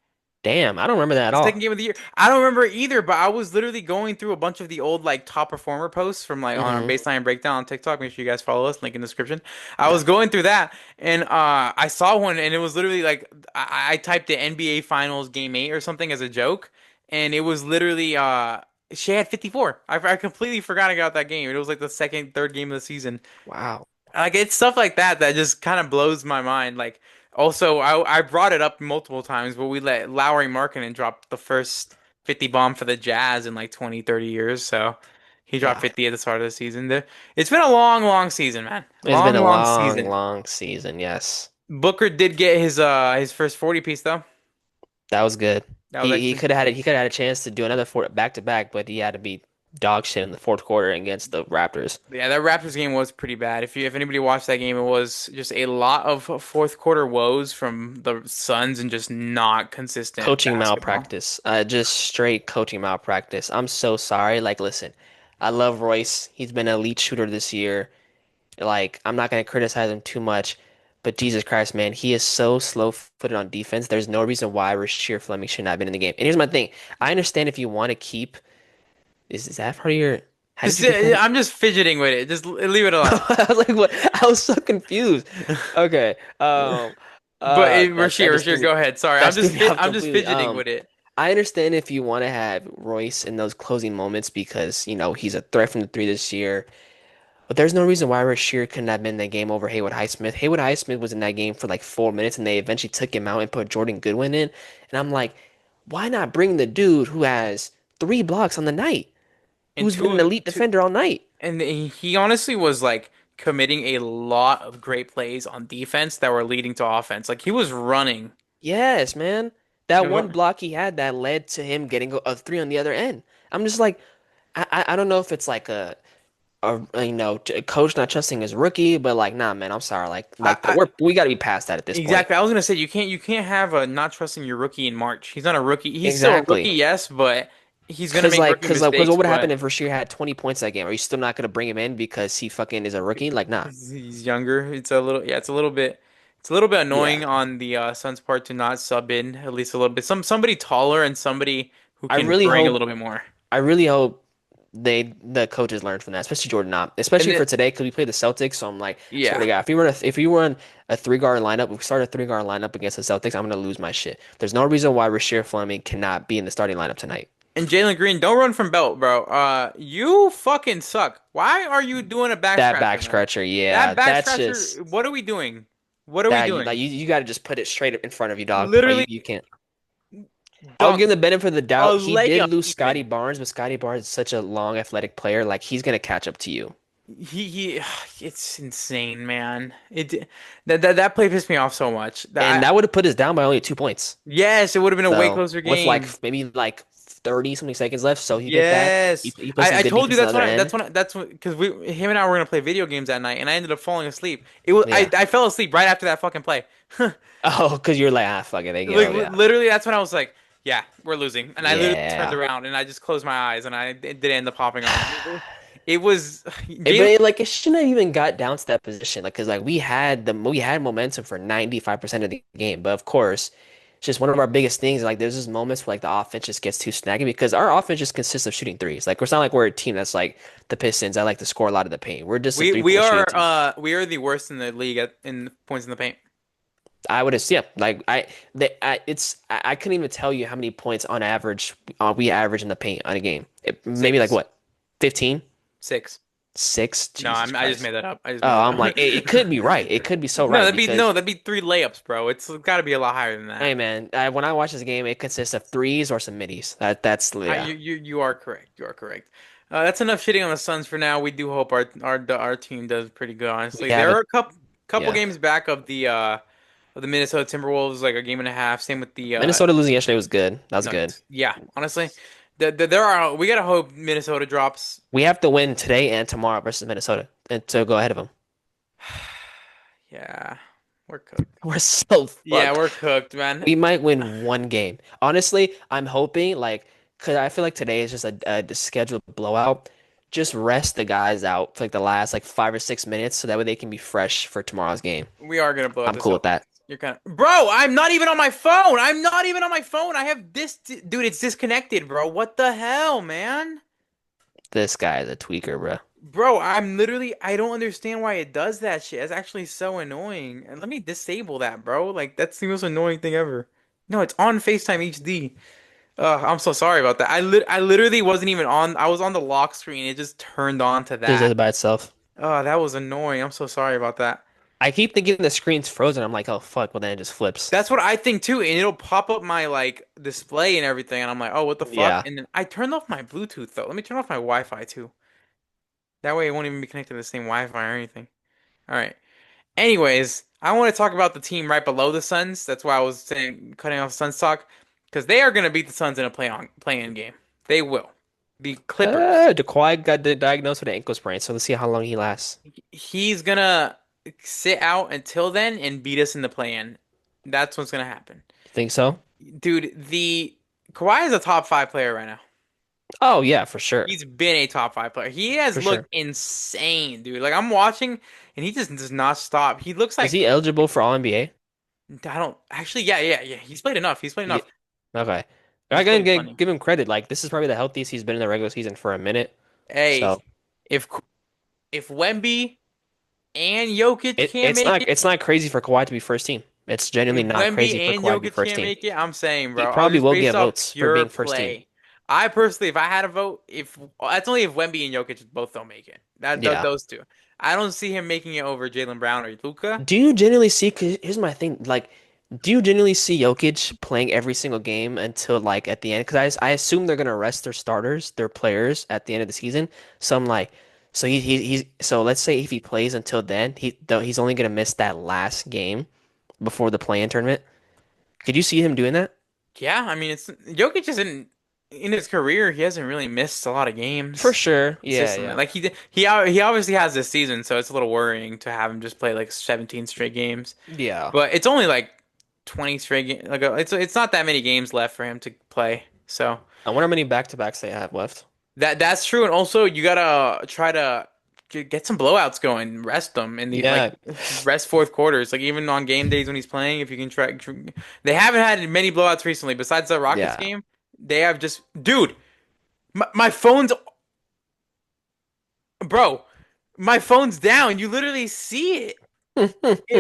Damn, I don't remember that at The second all. game of the year. I don't remember either, but I was literally going through a bunch of the old like top performer posts from like on our Hmm. baseline breakdown on TikTok. Make sure you guys follow us. Link in the description. I Yeah. was going through that and I saw one and it was literally like I typed it NBA Finals Game 8 or something as a joke, and it was literally Shea had 54. I completely forgot about that game. It was like the second, third game of the season. Wow. Like it's stuff like that that just kind of blows my mind. Like also I brought it up multiple times, but we let Lowry Markkanen drop the first 50 bomb for the Jazz in like 20, 30 years. So he dropped Yeah. 50 at the start of the season. It's been a long, long season, man. It's been Long, a long long, season. long season. Yes. Booker did get his first 40 piece though. That was good. That was He actually could have had it. He could have had a chance to do another four back to back, but he had to be dog shit in the fourth quarter against the Raptors. yeah, that Raptors game was pretty bad. If anybody watched that game, it was just a lot of fourth quarter woes from the Suns and just not consistent Coaching basketball. malpractice. Just straight coaching malpractice. I'm so sorry. Like, listen, I love Royce. He's been an elite shooter this year. Like, I'm not gonna criticize him too much, but Jesus Christ, man, he is so slow-footed on defense. There's no reason why Rasheer Fleming should not have been in the game. And here's my thing. I understand if you want to keep. Is that part of your? How did Just you get that? I'm just fidgeting with it. Just leave it alone. I was like, what? I was so confused. Okay. But That Rasheer, just Rasheer, threw go ahead. Sorry, that threw me off I'm just completely. fidgeting with it. I understand if you want to have Royce in those closing moments because, he's a threat from the three this year. But there's no reason why Rasheer couldn't have been in that game over Haywood Highsmith. Haywood Highsmith was in that game for like 4 minutes and they eventually took him out and put Jordan Goodwin in. And I'm like, why not bring the dude who has 3 blocks on the night, And who's been an elite defender all night? and he honestly was like committing a lot of great plays on defense that were leading to offense. Like he was running. Yes, man. That And one what? block he had that led to him getting a three on the other end. I'm just like, I don't know if it's like a coach not trusting his rookie, but like, nah, man, I'm sorry. I We got to be past that at this point. exactly. I was gonna say you can't have a not trusting your rookie in March. He's not a rookie. He's still a rookie, Exactly. yes, but he's gonna make rookie Cause mistakes. what would happen But if Rasheer had 20 points that game? Are you still not gonna bring him in because he fucking is a rookie? Like, nah. he's younger. It's a little, yeah, it's a little bit Yeah. annoying on the Suns' part to not sub in at least a little bit. Somebody taller and somebody who I can really bring a hope little bit more. I really hope the coaches learned from that, especially Jordan Knox, And especially then, for today because we played the Celtics. So I'm like, swear yeah. to God, if we run a 3 guard lineup, if we start a 3 guard lineup against the Celtics, I'm gonna lose my shit. There's no reason why Rasheer Fleming cannot be in the starting lineup tonight. And Jalen Green, don't run from belt, bro. You fucking suck. Why are you doing a back That back scratcher, man? scratcher, yeah, That back that's scratcher, just what are we doing? What are we that you like doing? you got to just put it straight in front of you, dog. Or you Literally you can't. I'll dunk give him the benefit of the a doubt. He did layup lose Scotty even. Barnes, but Scotty Barnes is such a long, athletic player. Like he's gonna catch up to you. He it's insane, man. That play pissed me off so much. And that would have put us down by only 2 points. Yes, it would have been a way So closer with game. maybe like 30 something seconds left, so he get that. He, Yes, he put some I good told you defense on the other end. that's when because we him and I were gonna play video games that night, and I ended up falling asleep. It was Yeah. I fell asleep right after that fucking play. Oh, because you're like, ah, fuck it, they Like go. Yeah. literally, that's when I was like, yeah, we're losing, and I literally turned Yeah. around and I just closed my eyes, and it did end up popping off. It was But Jalen. like it shouldn't have even got down to that position, like because like we had momentum for 95% of the game, but of course, it's just one of our biggest things. Like there's just moments where like the offense just gets too snaggy because our offense just consists of shooting threes. Like it's not like we're a team that's like the Pistons. I like to score a lot of the paint. We're just a We three we point shooting are team. we are the worst in the league in points in the paint. I would assume, yeah, like I couldn't even tell you how many points on average we average in the paint on a game. Maybe like Six, what, 15, six. 6? No, Jesus I just Christ. made that up. I just Oh, made I'm that like, it up. could be right. It could be so No, right because, that'd be 3 layups, bro. It's got to be a lot higher than that. hey man, when I watch this game, it consists of threes or some middies. That's yeah, You are correct. You are correct. That's enough shitting on the Suns for now. We do hope our team does pretty good. we Honestly, have there a are a couple yeah. games back of the Minnesota Timberwolves, like a game and a half. Same with the Minnesota losing yesterday was good. That was good. Nuggets. Yeah, honestly, there are we gotta hope Minnesota drops. We have to win today and tomorrow versus Minnesota and to go ahead of them. Yeah, we're cooked. We're so Yeah, fucked. we're cooked, man. We might win one game. Honestly, I'm hoping like because I feel like today is just a scheduled blowout. Just rest the guys out for like the last like 5 or 6 minutes so that way they can be fresh for tomorrow's game. We are gonna blow out I'm the cool with Celtics. that. You're kind of, bro. I'm not even on my phone. I'm not even on my phone. I have this, dude. It's disconnected, bro. What the hell, man? This guy is a tweaker, bro. Bro, I'm literally. I don't understand why it does that shit. It's actually so annoying. And let me disable that, bro. Like that's the most annoying thing ever. No, it's on FaceTime HD. I'm so sorry about that. I literally wasn't even on. I was on the lock screen. It just turned on to Just does that. it by itself. Oh, that was annoying. I'm so sorry about that. I keep thinking the screen's frozen. I'm like, oh fuck, but then it just flips. That's what I think too, and it'll pop up my like display and everything, and I'm like, oh, what the fuck? Yeah. And then I turned off my Bluetooth though. Let me turn off my Wi-Fi too. That way it won't even be connected to the same Wi-Fi or anything. All right. Anyways, I want to talk about the team right below the Suns. That's why I was saying cutting off Suns talk because they are gonna beat the Suns in a play-in game. They will. The Clippers. Kawhi got diagnosed with an ankle sprain, so let's see how long he lasts. He's gonna sit out until then and beat us in the play-in. That's what's gonna happen. You think so? Dude, the Kawhi is a top 5 player right now. Oh yeah, for sure. He's been a top 5 player. He has For looked sure. insane, dude. Like I'm watching and he just does not stop. He looks Is like he eligible for All NBA? I don't actually yeah. He's played enough. He's played Yeah. enough. Okay. I He's gotta played plenty. give him credit. Like this is probably the healthiest he's been in the regular season for a minute. Hey, So if if Wemby and Jokic can't it's make not it, it's not crazy for Kawhi to be first team. It's genuinely if not Wemby crazy for and Kawhi to be Jokic first can't team. make it, I'm saying, He bro, probably just will based get off votes for pure being first team. play. I personally, if I had a vote, if that's only if Wemby and Jokic both don't make it. Yeah. Those two. I don't see him making it over Jalen Brown or Luka. Do you genuinely see? 'Cause here's my thing. Like, do you genuinely see Jokic playing every single game until like at the end? Because I assume they're gonna rest their starters, their players at the end of the season. So I'm like, so he's so let's say if he plays until then, he's only gonna miss that last game before the play-in tournament. Could you see him doing that? Yeah, I mean, it's Jokic isn't in his career. He hasn't really missed a lot of For games sure. Yeah, consistently. yeah, Like he obviously has this season, so it's a little worrying to have him just play like 17 straight games. yeah. But it's only like 20 straight games. Like it's not that many games left for him to play. So I wonder how many back-to-backs they have left. that's true. And also you gotta try to get some blowouts going. Rest them in the like Yeah, rest fourth quarters. Like even on game days when he's playing, if you can try. They haven't had many blowouts recently. Besides the Rockets yeah. game, they have just dude. My phone's Bro, my phone's down. You literally see it.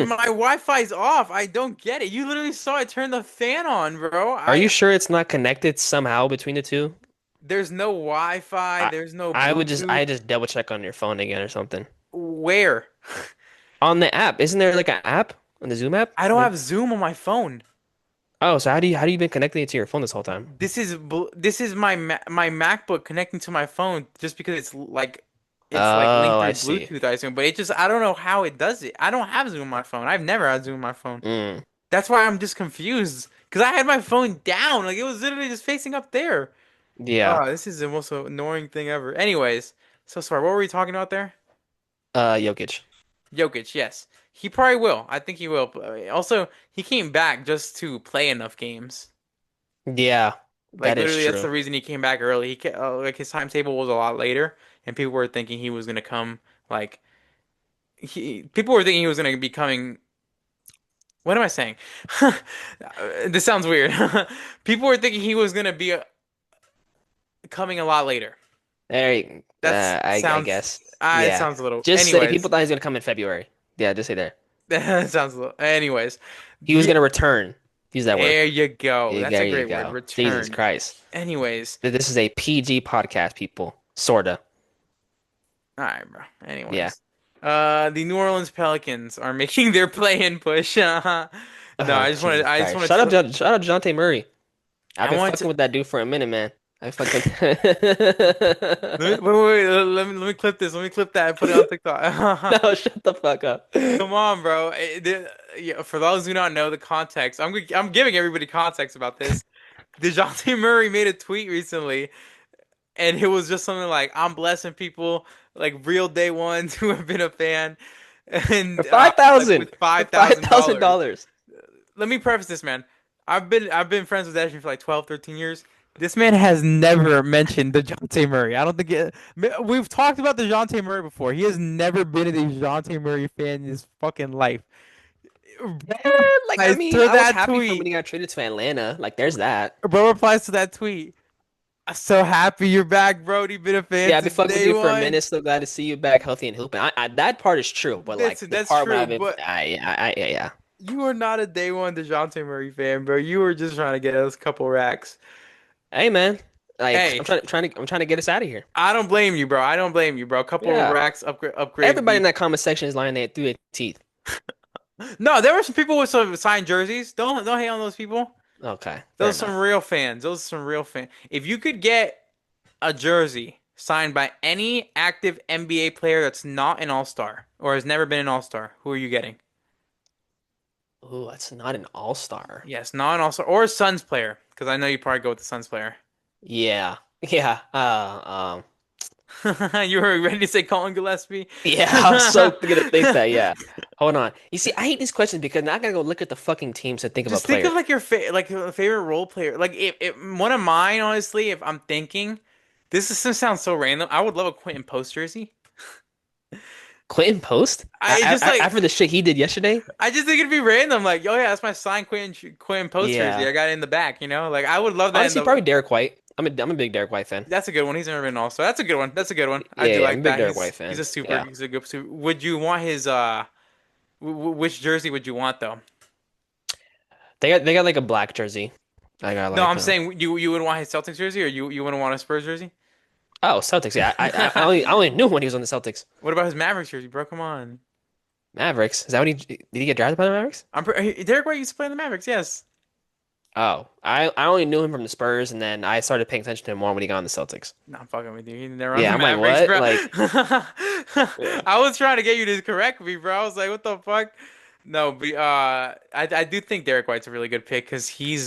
My Wi-Fi's off. I don't get it. You literally saw it turn the fan on, bro. Are you sure it's not connected somehow between the two? There's no Wi-Fi. I There's no I would just Bluetooth. I just double check on your phone again or something. Where? On the app, isn't there like an app on the Zoom app? I don't have Zoom on my phone. Oh, so how do you been connecting it to your phone this whole time? This is my MacBook connecting to my phone just because it's like linked Oh, I through see. Bluetooth, I assume. But it just I don't know how it does it. I don't have Zoom on my phone. I've never had Zoom on my phone. Mm, That's why I'm just confused because I had my phone down, like it was literally just facing up there. yeah. Oh, this is the most annoying thing ever. Anyways, so sorry. What were we talking about there? Jokic. Jokic, yes. He probably will. I think he will. Also, he came back just to play enough games. Yeah, Like that is literally, that's true. the reason he came back early. Like his timetable was a lot later, and people were thinking he was gonna come. Like people were thinking he was gonna be coming. What am I saying? This sounds weird. People were thinking he was gonna be coming a lot later. There, That's I sounds. guess. It Yeah. sounds a little. Just say people Anyways, thought he was gonna come in February. Yeah, just say there. that sounds a little. Anyways, He was yeah, gonna return. Use that word. there you go. That's There a you great word. go. Jesus Return. Christ. Anyways, This is a PG podcast, people. Sorta. all right, bro. Yeah. Anyways, the New Orleans Pelicans are making their play-in push. No, Oh, Jesus I just Christ. wanted to, Shout out DeJounte Murray. I've I been want fucking to. with that dude for a minute, man. I fucking Let me clip this. Let me clip that and put it on TikTok. No, shut the fuck up. Come on, bro. Yeah, for those who don't know the context, I'm giving everybody context about this. DeJounte Murray made a tweet recently, and it was just something like, "I'm blessing people like real day ones who have been a fan, For and five like thousand. with For five five thousand thousand dollars." dollars. Let me preface this, man. I've been friends with Ashton for like 12, 13 years. This man has never mentioned DeJounte Murray. I don't think we've talked about DeJounte Murray before. He has never been a DeJounte Murray fan in his fucking life. Like, I Replies mean, to I was that happy for him when tweet. he got traded to Atlanta. Like, there's that. Bro replies to that tweet. I'm so happy you're back, Brody. Been a fan Yeah, I've been since fucking with day you for a one. minute. So glad to see you back healthy and hooping. That part is true, but That's like the that's part where true, I've been, but yeah. you are not a day one DeJounte Murray fan, bro. You were just trying to get us a couple racks. Hey, man, like Hey, I'm trying to get us out of here. I don't blame you, bro. I don't blame you, bro. A couple of Yeah, racks upgrade everybody in the. that comment section is lying through their teeth. No, there were some people with some signed jerseys. Don't hate on those people. Okay, fair Those are some enough. real fans. Those are some real fans. If you could get a jersey signed by any active NBA player that's not an All-Star or has never been an All-Star, who are you getting? Ooh, that's not an all-star. Yes, not an All-Star or a Suns player, because I know you probably go with the Suns player. Yeah, yeah. You were ready to say Colin Gillespie? Yeah, I was so gonna think that. Yeah, hold on. You see, I hate these questions because now I gotta go look at the fucking teams to think of a Just think player. of like your favorite role player. Like if one of mine, honestly, if I'm thinking, this is gonna sound so random. I would love a Quentin Post jersey. Clinton Post? I just like After the shit he did yesterday? I just think it'd be random. Like, oh yeah, that's my signed Quentin Post jersey. Yeah. I got it in the back. Like I would love that in Honestly, the. probably Derek White. I'm a big Derek White fan. That's a good one. He's never been also. That's a good one. That's a good one. I do Yeah, I'm like a big that. Derek White He's fan. a super. Yeah. He's a good super. Would you want his which jersey would you want though? They got like a black jersey. I got No, like I'm saying you would want his Celtics jersey or you wouldn't want a Spurs jersey? oh, Celtics. Yeah, I only knew when he was on the Celtics. What about his Mavericks jersey, bro? Come on. Mavericks. Is that what did he get drafted by the Mavericks? Derek White used to play in the Mavericks. Yes. Oh, I only knew him from the Spurs, and then I started paying attention to him more when he got on the Celtics. No, I'm fucking with you. He's never on Yeah, the I'm like, Mavericks, what? bro. Like, yeah. I was trying to get you to correct me, bro. I was like, what the fuck? No, but I do think Derek White's a really good pick because he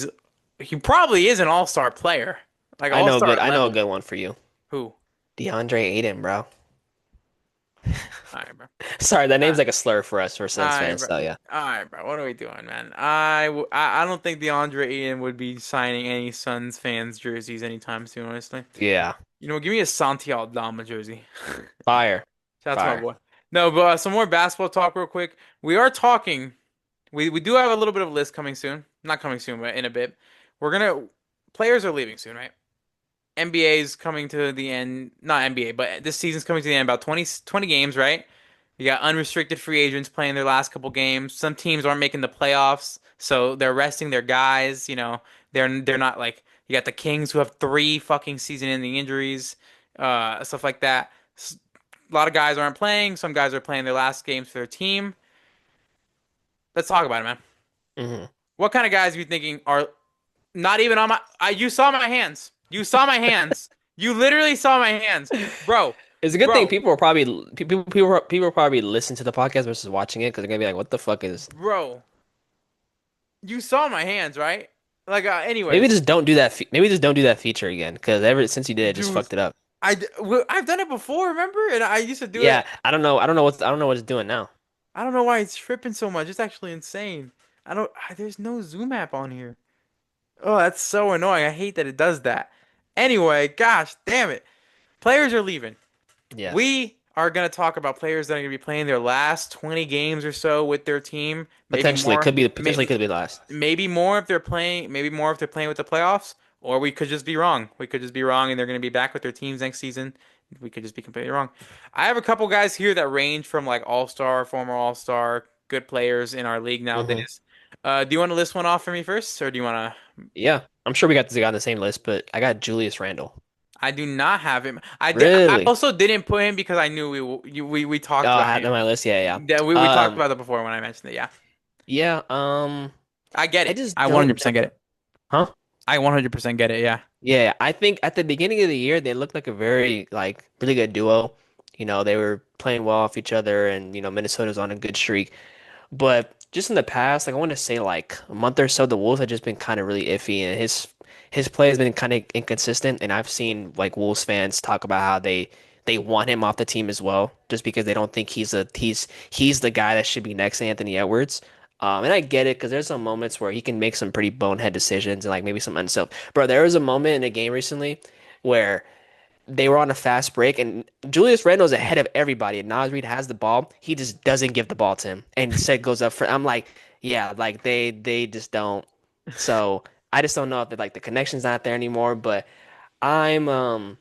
probably is an all-star player, like all-star I know a level. good one for you. Who? DeAndre Ayton, bro. All right, bro. Sorry, that All name's right, like a slur for us for all Suns right, fans. bro. So yeah. All right, bro. What are we doing, man? I don't think DeAndre Ayton would be signing any Suns fans jerseys anytime soon, honestly. Yeah. Give me a Santi Aldama jersey. Fire. Shout out to my Fire. boy. No, but some more basketball talk real quick. We are talking. We do have a little bit of a list coming soon. Not coming soon, but in a bit. We're gonna Players are leaving soon, right? NBA is coming to the end, not NBA, but this season's coming to the end, about 20 games, right? You got unrestricted free agents playing their last couple games. Some teams aren't making the playoffs, so they're resting their guys. They're not like you got the Kings who have three fucking season-ending injuries, stuff like that. A lot of guys aren't playing. Some guys are playing their last games for their team. Let's talk about it, man. Hmm. What kind of guys are you thinking are not even on my? You saw my hands. You saw my hands. You literally saw my hands, bro. It's a good thing Bro, people will probably people will probably listen to the podcast versus watching it because they're gonna be like, "What the fuck is?" bro. You saw my hands, right? Like, Maybe anyways, just don't do that. Maybe just don't do that feature again because ever since you did it, just dude, fucked it up. I've done it before, remember? And I used to do it. Yeah, I don't know. I don't know what it's doing now. I don't know why it's tripping so much. It's actually insane. I don't. There's no Zoom app on here. Oh, that's so annoying. I hate that it does that. Anyway, gosh, damn it. Players are leaving. Yes, We are going to talk about players that are going to be playing their last 20 games or so with their team. Maybe potentially more. could be last. Maybe more if they're playing. Maybe more if they're playing with the playoffs. Or we could just be wrong. We could just be wrong, and they're going to be back with their teams next season. We could just be completely wrong. I have a couple guys here that range from like all-star, former all-star, good players in our league Hmm. nowadays. Do you want to list one off for me first, or do you want to? Yeah, I'm sure we got this guy on the same list, but I got Julius Randle. I do not have him. I Really? also didn't put him because I knew we Oh, talked I about had him on him. my list. Yeah, That yeah. we talked about that before when I mentioned it. Yeah, Yeah. I get I it. just I don't 100% get know. it. Huh? I 100% get it. Yeah. Yeah, I think at the beginning of the year they looked like a very like really good duo. They were playing well off each other and Minnesota's on a good streak. But just in the past, like I want to say like a month or so, the Wolves have just been kind of really iffy and his play has been kind of inconsistent and I've seen like Wolves fans talk about how they want him off the team as well, just because they don't think he's the guy that should be next to Anthony Edwards. And I get it because there's some moments where he can make some pretty bonehead decisions and like maybe some unself. Bro, there was a moment in a game recently where they were on a fast break and Julius Randle's ahead of everybody and Naz Reid has the ball. He just doesn't give the ball to him and instead goes up for. I'm like, yeah, like they just don't. So I just don't know if like the connection's not there anymore. But I'm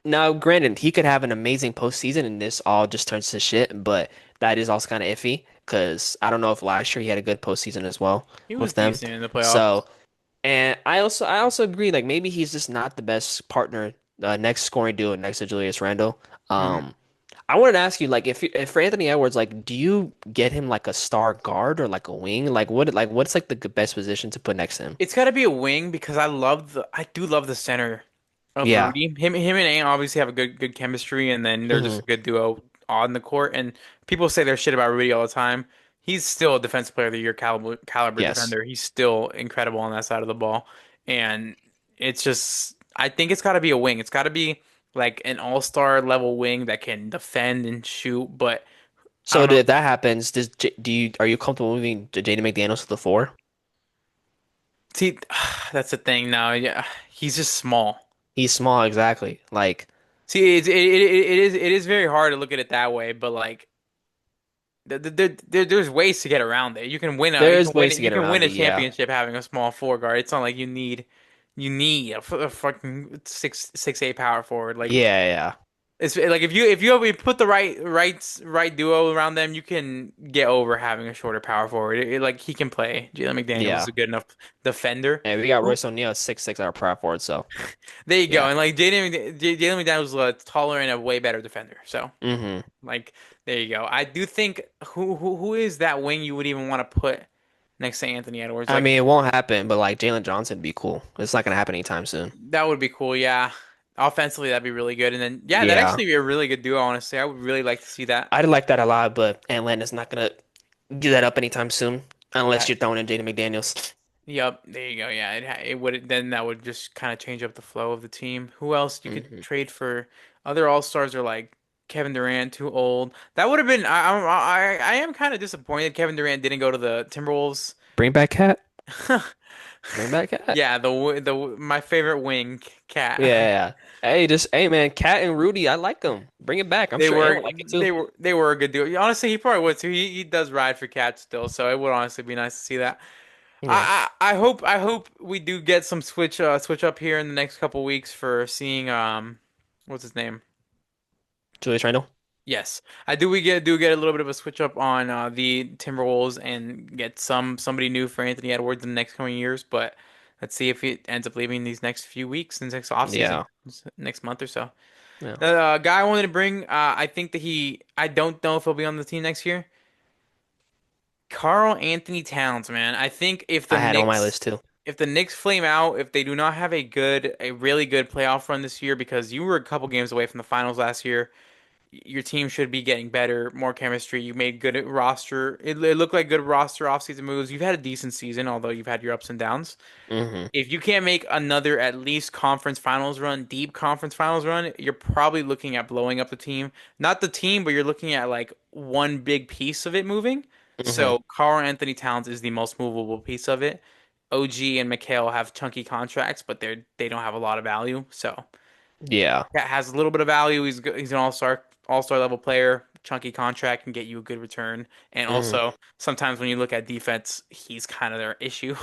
now granted he could have an amazing postseason and this all just turns to shit. But that is also kind of iffy because I don't know if last year he had a good postseason as well He was with them. decent in the playoffs. So. And I also agree, like maybe he's just not the best partner, next scoring duo next to Julius Randle. Hmm. I wanted to ask you, like, if for Anthony Edwards, like, do you get him like a star guard or like a wing? What's like the best position to put next to him? It's got to be a wing because I do love the center of Yeah. Rudy. Him and Aang obviously have a good chemistry, and then they're just Hmm. a good duo on the court. And people say their shit about Rudy all the time. He's still a defensive player of the year caliber Yes. defender. He's still incredible on that side of the ball, and it's just I think it's got to be a wing. It's got to be like an all-star level wing that can defend and shoot, but I So don't know. if that happens, are you comfortable moving Jaden McDaniels to the four? See, that's the thing now. Yeah, he's just small. He's small, exactly. Like See, it is very hard to look at it that way, but like there's ways to get around it. there You is can win ways it. to You get can win around a it. Yeah. championship having a small four guard. It's not like you need a fucking 6'8" power forward. Like Yeah, yeah. it's like if you put the right duo around them, you can get over having a shorter power forward. Like he can play. Jalen McDaniels is Yeah. a good enough defender. And we got Royce O'Neal 6'6" our power forward, so There you go. yeah. And like Jalen McDaniels is a taller and a way better defender. So. Hmm. Like, there you go. I do think who is that wing you would even want to put next to Anthony Edwards? I Like mean, it won't happen, but like Jalen Johnson would be cool. It's not gonna happen anytime soon. that would be cool. Yeah, offensively that'd be really good. And then yeah, that'd Yeah, actually be a really good duo. Honestly, I would really like to see that. I'd like that a lot, but Atlanta's not gonna do that up anytime soon unless Yeah. you're throwing in Jaden McDaniels. Yep. There you go. Yeah. It would then that would just kind of change up the flow of the team. Who else you could Hmm. trade for? Other All Stars are like Kevin Durant, too old. That would have been. I am kind of disappointed Kevin Durant didn't go to the Timberwolves. Bring back Cat. Bring back Cat. Yeah, my favorite wing, Yeah, Cat. yeah. Hey, just hey man, Cat and Rudy, I like them. Bring it back. I'm They sure Ant were will like it too. they were a good deal. Honestly, he probably would too. He does ride for Cat still, so it would honestly be nice to see that. Yeah. I hope we do get some switch up here in the next couple weeks for seeing what's his name? Julius Randle. Yes, I do. We get a little bit of a switch up on the Timberwolves and get somebody new for Anthony Edwards in the next coming years. But let's see if he ends up leaving these next few weeks, in the next off season, Yeah. next month or so. Yeah. The guy I wanted to bring, I think that I don't know if he'll be on the team next year. Carl Anthony Towns, man. I think I had on my list too. if the Knicks flame out, if they do not have a really good playoff run this year, because you were a couple games away from the finals last year, your team should be getting better, more chemistry. You made good roster. It looked like good roster offseason moves. You've had a decent season, although you've had your ups and downs. Hmm. If you can't make another at least conference finals run, deep conference finals run, you're probably looking at blowing up the team. Not the team, but you're looking at like one big piece of it moving. Hmm. So Karl Anthony Towns is the most movable piece of it. OG and Mikhail have chunky contracts, but they don't have a lot of value. So Yeah. that has a little bit of value. He's an all-star level player. Chunky contract can get you a good return. And Hmm. also sometimes when you look at defense, he's kind of their issue.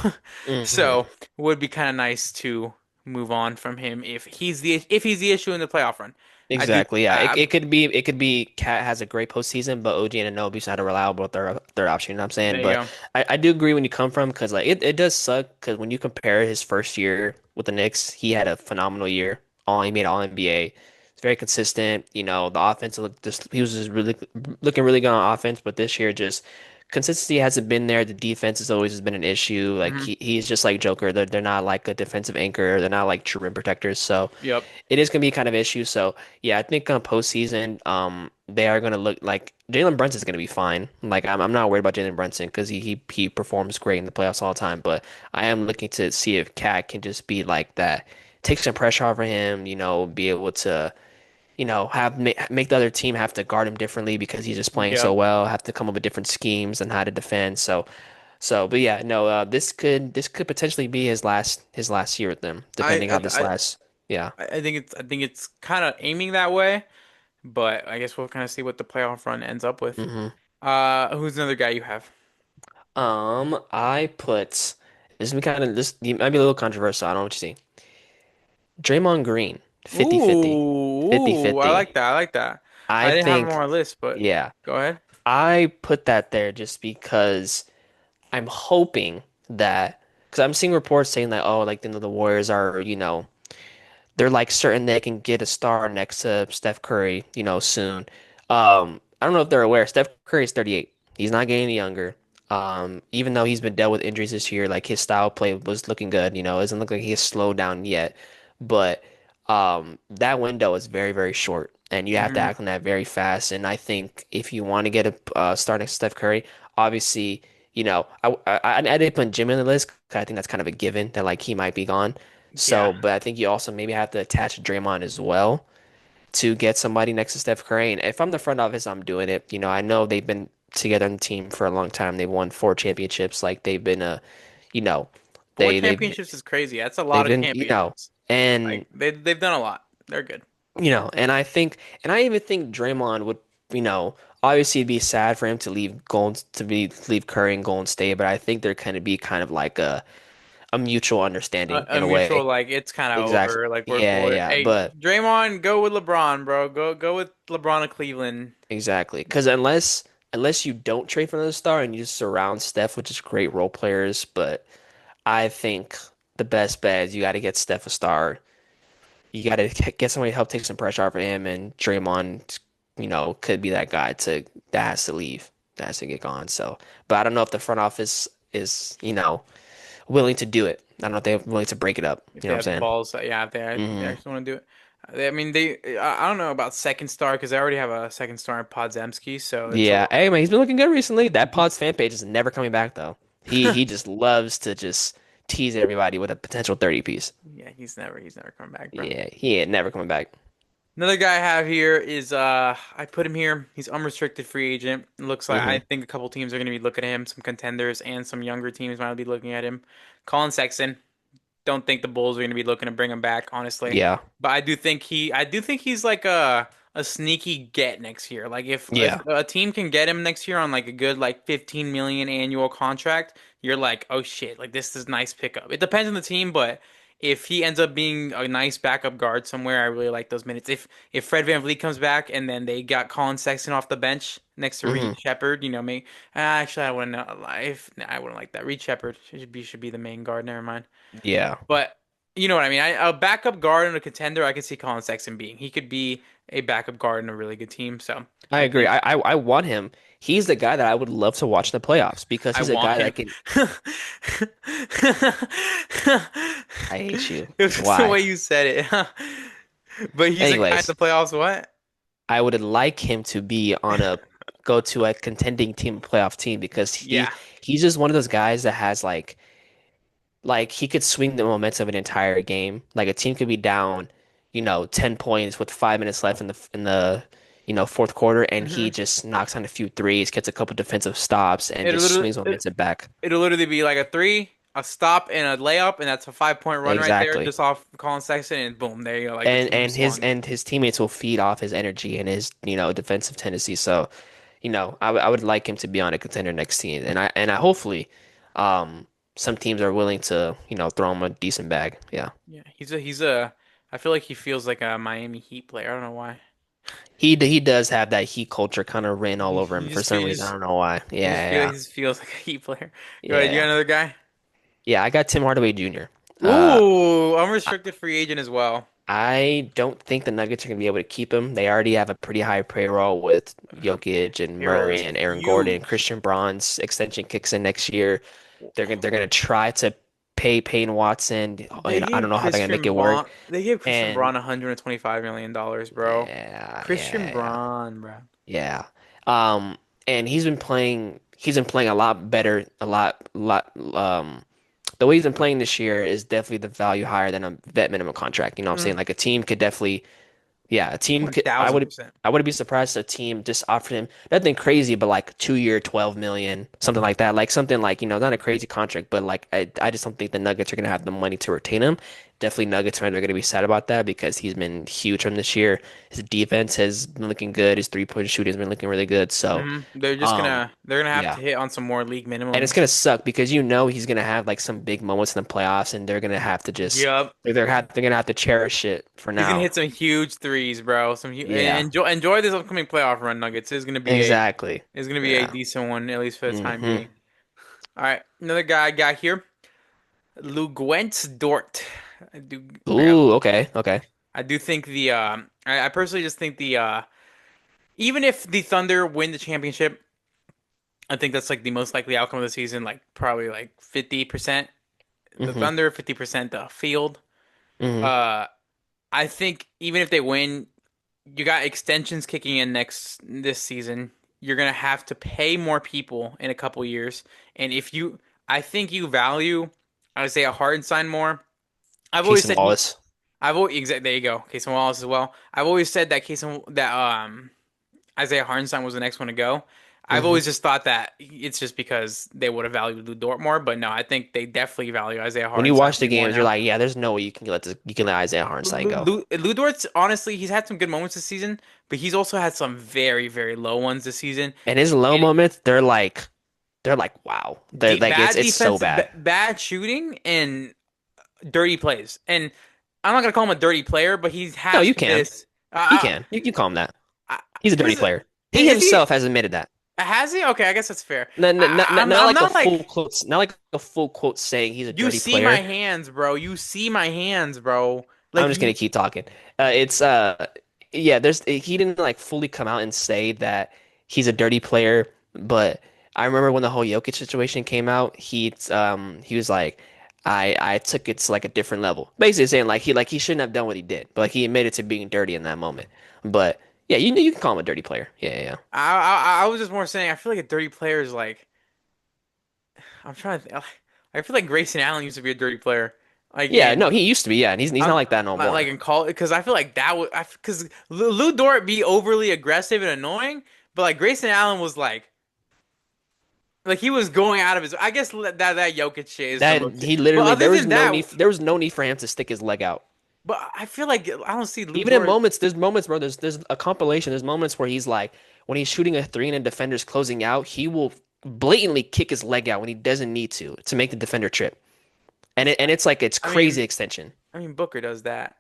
Hmm. So it would be kind of nice to move on from him if he's the issue in the playoff run. I do. Exactly. Yeah. It could be Cat has a great postseason, but OG and Anunoby's not a reliable third option. You know what I'm saying? There you But go. I do agree when you come from because like it does suck because when you compare his first year with the Knicks, he had a phenomenal year. All he made All NBA. It's very consistent. You know, the offense looked just he was just really looking really good on offense, but this year just consistency hasn't been there. The defense has always been an issue. Like Hmm. he's just like Joker. They're not like a defensive anchor. They're not like true rim protectors. So Yep. it is gonna be kind of issue. So yeah, I think postseason, they are gonna look like Jalen Brunson's gonna be fine. Like I'm not worried about Jalen Brunson because he performs great in the playoffs all the time. But I am looking to see if Cat can just be like that, take some pressure off of him. You know, be able to have make the other team have to guard him differently because he's just playing so Yep. well. Have to come up with different schemes and how to defend. But yeah, no, this could potentially be his last year with them, depending how this lasts. Yeah. I think it's kind of aiming that way, but I guess we'll kind of see what the playoff run ends up with. Hmm. Who's another guy you have? I put this is kind of this might be a little controversial. I don't know what you see. Draymond Green, 50-50. I 50-50. like that. I like that. I I didn't have him on think, my list, but yeah, go ahead. I put that there just because I'm hoping that because I'm seeing reports saying that oh, like the Warriors are, they're like certain they can get a star next to Steph Curry, soon. I don't know if they're aware. Steph Curry is 38. He's not getting any younger. Even though he's been dealt with injuries this year, like his style of play was looking good. It doesn't look like he has slowed down yet. But that window is very, very short, and you have to Hmm. act on that very fast. And I think if you want to get a star next to Steph Curry, obviously, I didn't put Jimmy on the list 'cause I think that's kind of a given that like he might be gone. Yeah. So, but I think you also maybe have to attach Draymond as well to get somebody next to Steph Curry. And if I'm the front office, I'm doing it. I know they've been together on the team for a long time. They've won 4 championships. Like they've been you know, Four they they've championships is crazy. That's a they've lot of been, championships. and Like they've done a lot. They're good. and I even think Draymond would, you know, obviously it'd be sad for him to leave Curry and Golden State, but I think there can be kind of like a mutual understanding A in a mutual way. like it's kind of Exactly. over. Like we're Yeah, bored. yeah, Hey, but Draymond, go with LeBron, bro. Go with LeBron of Cleveland. exactly. Because unless you don't trade for another star and you just surround Steph with just great role players, but I think the best bet is you got to get Steph a star. You got to get somebody to help take some pressure off of him, and Draymond, could be that guy that has to leave, that has to get gone. So, but I don't know if the front office is, willing to do it. I don't know if they're willing to break it up. If You they know what have the I'm saying? balls, yeah, if they Hmm. actually want to do it. I mean, I don't know about second star because I already have a second star in Podzemski, so it's a Yeah. little. Hey, man, he's been looking good recently. That Pod's fan page is never coming back though. He just loves to just tease everybody with a potential 30 piece. Yeah, he's never coming back, bro. Yeah, he ain't never coming back. Another guy I have here is I put him here. He's unrestricted free agent. It looks like I Hmm. think a couple teams are going to be looking at him. Some contenders and some younger teams might be looking at him. Colin Sexton. Don't think the Bulls are going to be looking to bring him back, honestly. Yeah. But I do think he's like a sneaky get next year. Like if Yeah. a team can get him next year on like a good like 15 million annual contract, you're like, oh shit, like this is nice pickup. It depends on the team, but if he ends up being a nice backup guard somewhere, I really like those minutes. If Fred VanVleet comes back and then they got Colin Sexton off the bench next to Reed Hmm. Shepard, you know, me actually I wouldn't I wouldn't like that. Reed Shepard should be the main guard. Never mind. Yeah. But you know what I mean. A backup guard and a contender, I could see Colin Sexton being. He could be a backup guard in a really good team. So I I agree. think I want him. He's the guy that I would love to watch in the playoffs because I he's a want guy him. that can. I hate you. It was just the Why? way you said it. But he's a guy in Anyways, the playoffs. What? I would like him to be on a go to a contending team, playoff team because Yeah. he's just one of those guys that has like he could swing the momentum of an entire game. Like a team could be down, 10 points with 5 minutes left in the fourth quarter, and he hmm just knocks on a few threes, gets a couple defensive stops, and It'll just literally, swings momentum back. it'll literally be like a three, a stop, and a layup, and that's a 5 point run right there, Exactly. just off Colin Sexton, and boom, there you go. Like the And team and his swung. and his teammates will feed off his energy and his, defensive tendencies. So, I would like him to be on a contender next team. And I hopefully some teams are willing to, throw him a decent bag. Yeah. Yeah, he's a. I feel like he feels like a Miami Heat player. I don't know why. He does have that heat culture kind of written all over He him for just some feels reason. I don't know why. Yeah, he yeah, just feels like a Heat player. Go ahead, you yeah. got another guy? Yeah, I got Tim Hardaway Jr. Uh, Ooh, I unrestricted free agent as well. I don't think the Nuggets are gonna be able to keep him. They already have a pretty high payroll with Jokic and Payroll Murray is and Aaron Gordon. huge. Christian Braun's extension kicks in next year. They're gonna try to pay Payne Watson. I don't know how they're gonna make it work. They gave Christian And Braun $125 million, bro. yeah, Christian yeah, yeah, Braun, bro. yeah. And he's been playing. He's been playing a lot better. A lot. The way he's been playing this year is definitely the value higher than a vet minimum contract. You know what I'm saying? Mm, Like a team could definitely. Yeah, a team could. I would. 1000%. I wouldn't be surprised if a team just offered him nothing crazy, but like 2 year, 12 million, something like that. Like something like not a crazy contract, but like I just don't think the Nuggets are gonna have the money to retain him. Definitely, Nuggets fans are gonna be sad about that because he's been huge from this year. His defense has been looking good. His 3-point shooting has been looking really good. So, um, They're gonna have yeah. to hit on some more league And it's minimums. gonna suck because he's gonna have like some big moments in the playoffs, and they're gonna have to just Yup. they're gonna have to cherish it for He's gonna now. hit some huge threes, bro. Yeah, Enjoy this upcoming playoff run, Nuggets. exactly. It's gonna be a Yeah. decent one, at least for the time Hmm. being. All right, another guy I got here, Lou Dort. I do Ooh, okay, okay. I do think I personally just think even if the Thunder win the championship, I think that's like the most likely outcome of the season, like probably like 50% the Hmm. Thunder, 50% the field. Hmm. Uh I think even if they win, you got extensions kicking in this season. You're gonna have to pay more people in a couple years, and I think you value Isaiah Hartenstein more. I've always Casey said Wallace. there you go, Casey Wallace as well. I've always said that Isaiah Hartenstein was the next one to go. I've Hmm. always just thought that it's just because they would have valued Lou Dort more, but no, I think they definitely value Isaiah When you Hartenstein watch the way more games, you're now. like, yeah, there's no way you can let Isaiah Hartenstein go. Lu Dort's honestly, he's had some good moments this season, but he's also had some very, very low ones this season. And his low And moments, they're like, wow. They're like bad it's so defense, bad. bad shooting, and dirty plays. And I'm not gonna call him a dirty player, but he No, has you can. this. You can. You call him that. He's a dirty Because player. He is he? himself has admitted that. Has he? Okay, I guess that's fair. No, no, not, not, not I'm like a not full like quote, not like a full quote saying he's a you dirty see my player. hands, bro. You see my hands, bro. I'm Like just gonna you. keep talking. It's yeah. He didn't like fully come out and say that he's a dirty player, but I remember when the whole Jokic situation came out, he was like, I took it to like a different level, basically saying like he shouldn't have done what he did, but like he admitted to being dirty in that moment. But yeah, you can call him a dirty player. Yeah, yeah, yeah. I was just more saying. I feel like a dirty player is like. I'm trying to think. I feel like Grayson Allen used to be a dirty player. Like Yeah, in no, he used to be, yeah, and he's not like that no like more. in college, because I feel like that would because Lou Dort be overly aggressive and annoying, but like Grayson Allen was like he was going out of his. I guess that Jokic shit is the That most. he But literally other than that, there was no need for him to stick his leg out. But I feel like I don't see Lou Even in Dort. moments, there's moments, bro. There's a compilation. There's moments where he's like, when he's shooting a three and a defender's closing out, he will blatantly kick his leg out when he doesn't need to make the defender trip. And it's like it's I mean, crazy extension. Booker does that.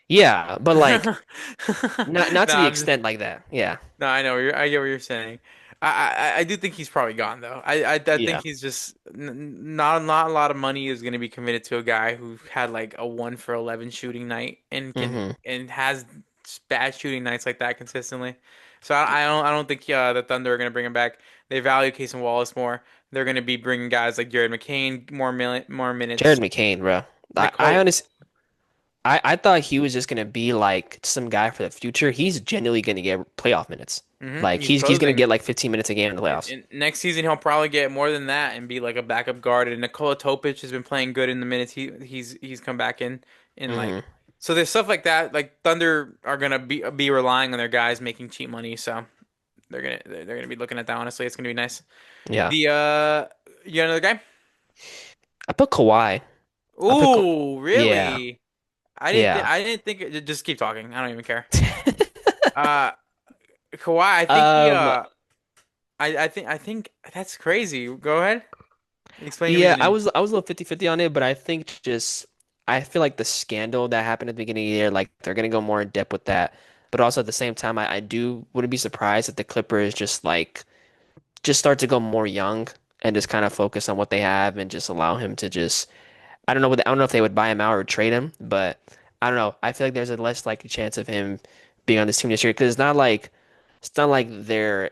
Yeah, but like not No, to the extent like that. Yeah. no, I know. I get what you're saying. I do think he's probably gone though. I think Yeah. he's just not a lot of money is going to be committed to a guy who had like a 1 for 11 shooting night and Hmm. has bad shooting nights like that consistently. So I don't think the Thunder are going to bring him back. They value Casey Wallace more. They're going to be bringing guys like Jared McCain more Jared minutes. McCain, bro. I Nicole. honestly I thought he was just gonna be like some guy for the future. He's genuinely gonna get playoff minutes. Like He's he's gonna closing. get like 15 minutes a game in the playoffs. And next season he'll probably get more than that and be like a backup guard. And Nikola Topic has been playing good in the minutes he's come back in like Hmm. so there's stuff like that. Like Thunder are gonna be relying on their guys making cheap money, so they're gonna be looking at that. Honestly, it's gonna be nice. Yeah. The you got another guy? I put Kawhi. I put Ka- Ooh, yeah. really? Yeah. I didn't think just keep talking. I don't even care. Uh, Kawhi, I think he Um, I think that's crazy. Go ahead. Explain your yeah, I reasoning. was I was a little 50-50 on it, but I think just I feel like the scandal that happened at the beginning of the year, like they're gonna go more in depth with that. But also at the same time, I do wouldn't be surprised if the Clippers just start to go more young and just kind of focus on what they have and just allow him to just I don't know if they would buy him out or trade him, but I don't know. I feel like there's a less likely chance of him being on this team this year because it's not like they're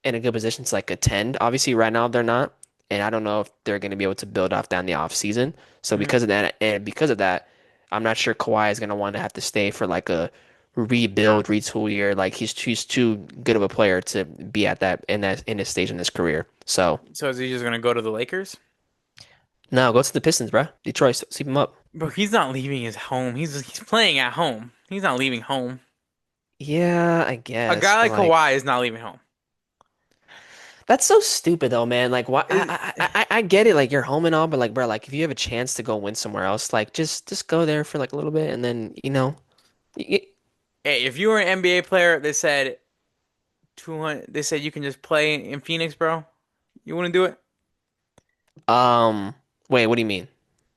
in a good position to like contend. Obviously, right now they're not, and I don't know if they're going to be able to build off down the off season. So Mhm. because of that, I'm not sure Kawhi is going to want to have to stay for like a rebuild, retool year. Like he's too good of a player to be at that in this stage in his career. So So is he just gonna go to the Lakers? no, go to the Pistons, bro. Detroit, sweep him up. Bro, he's not leaving his home. He's playing at home. He's not leaving home. Yeah, I A guess, guy but like like Kawhi is not leaving home. that's so stupid though, man. Like, why? It- I get it, like you're home and all, but like, bro, like if you have a chance to go win somewhere else, like just go there for like a little bit, and then y- Hey, if you were an NBA player, they said 200. They said you can just play in Phoenix, bro. You wouldn't do it? um, wait, what do you mean?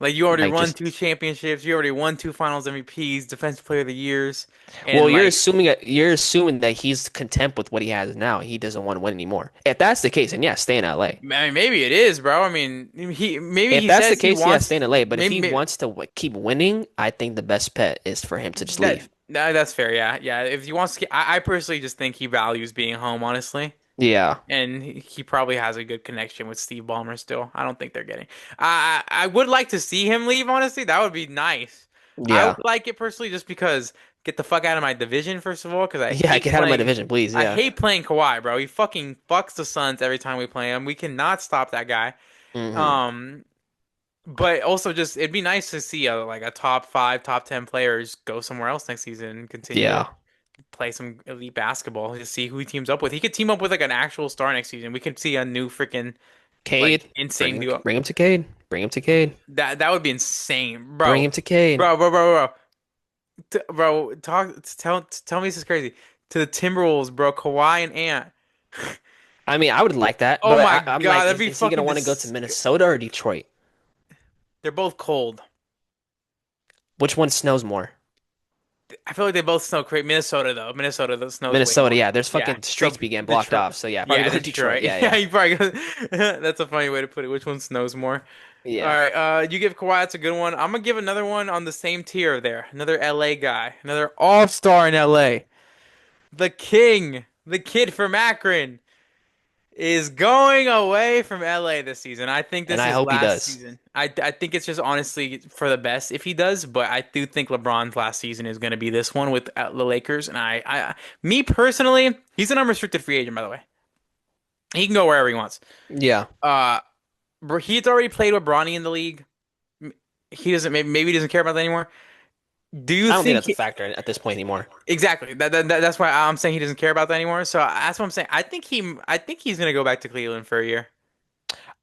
Like you already Like won just 2 championships. You already won 2 Finals MVPs, Defensive Player of the Years, well, and like you're assuming that he's content with what he has now. He doesn't want to win anymore. If that's the case, then yeah, stay in LA. I mean, maybe it is, bro. I mean, maybe If he that's the says he case, yeah, wants stay in LA. But if he maybe. wants to keep winning, I think the best bet is for him to just leave. That's fair. Yeah, yeah. If he wants to, I personally just think he values being home, honestly, Yeah, and he probably has a good connection with Steve Ballmer still. I don't think they're getting. I would like to see him leave. Honestly, that would be nice. I would yeah, like it personally, just because get the fuck out of my division first of all, because yeah. Get out of my division, please. I Yeah. hate playing Kawhi, bro. He fucking fucks the Suns every time we play him. We cannot stop that guy. Hmm. Um, but also just it'd be nice to see like a top five, top 10 players go somewhere else next season and continue to Yeah. play some elite basketball to see who he teams up with. He could team up with like an actual star next season. We could see a new freaking like Cade, insane duo. bring him to Cade. Bring him to Cade. That would be insane, Bring bro. him to Cade. Bro. Bro, tell me this is crazy. To the Timberwolves, bro. Kawhi and Ant. I mean, I would like that, Oh but my I'm God, like, that'd be is he gonna fucking want to go to dis. Minnesota or Detroit? They're both cold. Which one snows more? I feel like they both snow great. Minnesota though. Minnesota the snows way Minnesota, more. yeah. There's Yeah. fucking So streets be getting blocked Detroit. off. So yeah, probably Yeah, go to Detroit. Detroit. Yeah, Yeah, yeah, you probably go. That's a funny way to put it. Which one snows more? All yeah. right. You give Kawhi. That's a good one. I'm gonna give another one on the same tier there. Another LA guy. Another all-star in LA. The King. The kid from Akron is going away from LA this season. I think And this I is hope he last does. season. I think it's just honestly for the best if he does, but I do think LeBron's last season is going to be this one with the Lakers. And me personally, he's an unrestricted free agent, by the way. He can go wherever he wants. Yeah, Uh, he's already played with Bronny in the league. He doesn't maybe he doesn't care about that anymore. Do you I don't think think that's a factor at this point anymore. exactly that's why I'm saying he doesn't care about that anymore? So that's what I'm saying. I think he's gonna go back to Cleveland for a year.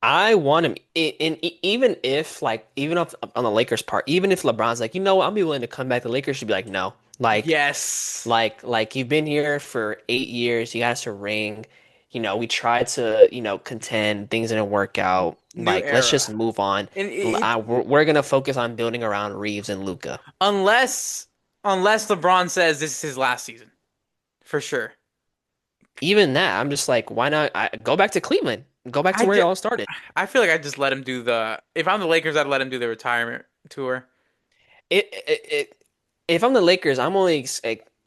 I want him even if like even if on the Lakers part, even if LeBron's like, you know what, I'll be willing to come back, the Lakers should be like, no. Yes. Like you've been here for 8 years, you got us a ring. We tried to, contend, things didn't work out. New Like, let's just era. move on. And We're gonna focus on building around Reeves and Luca. unless LeBron says this is his last season, for sure. Even that, I'm just like, why not go back to Cleveland? Go back to I where it just, all started. I feel like I just let him do the. If I'm the Lakers, I'd let him do the retirement tour. If I'm the Lakers, I'm only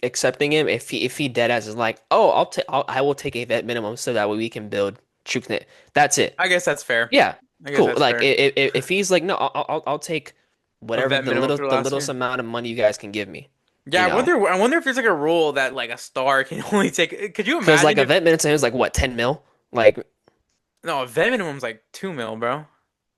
accepting him if he dead ass is like, oh, I will take a vet minimum so that way we can build truth net. That's it. I guess that's fair. Yeah, I guess cool. that's Like fair. if he's like, no, I'll take A whatever vet minimum for the the last littlest year. amount of money you guys can give me. Yeah, You I know, wonder. I wonder if there's like a rule that like a star can only take. Could you because like imagine a if vet minimum to him is like what 10 mil. Like no a vet minimum's like 2 mil, bro?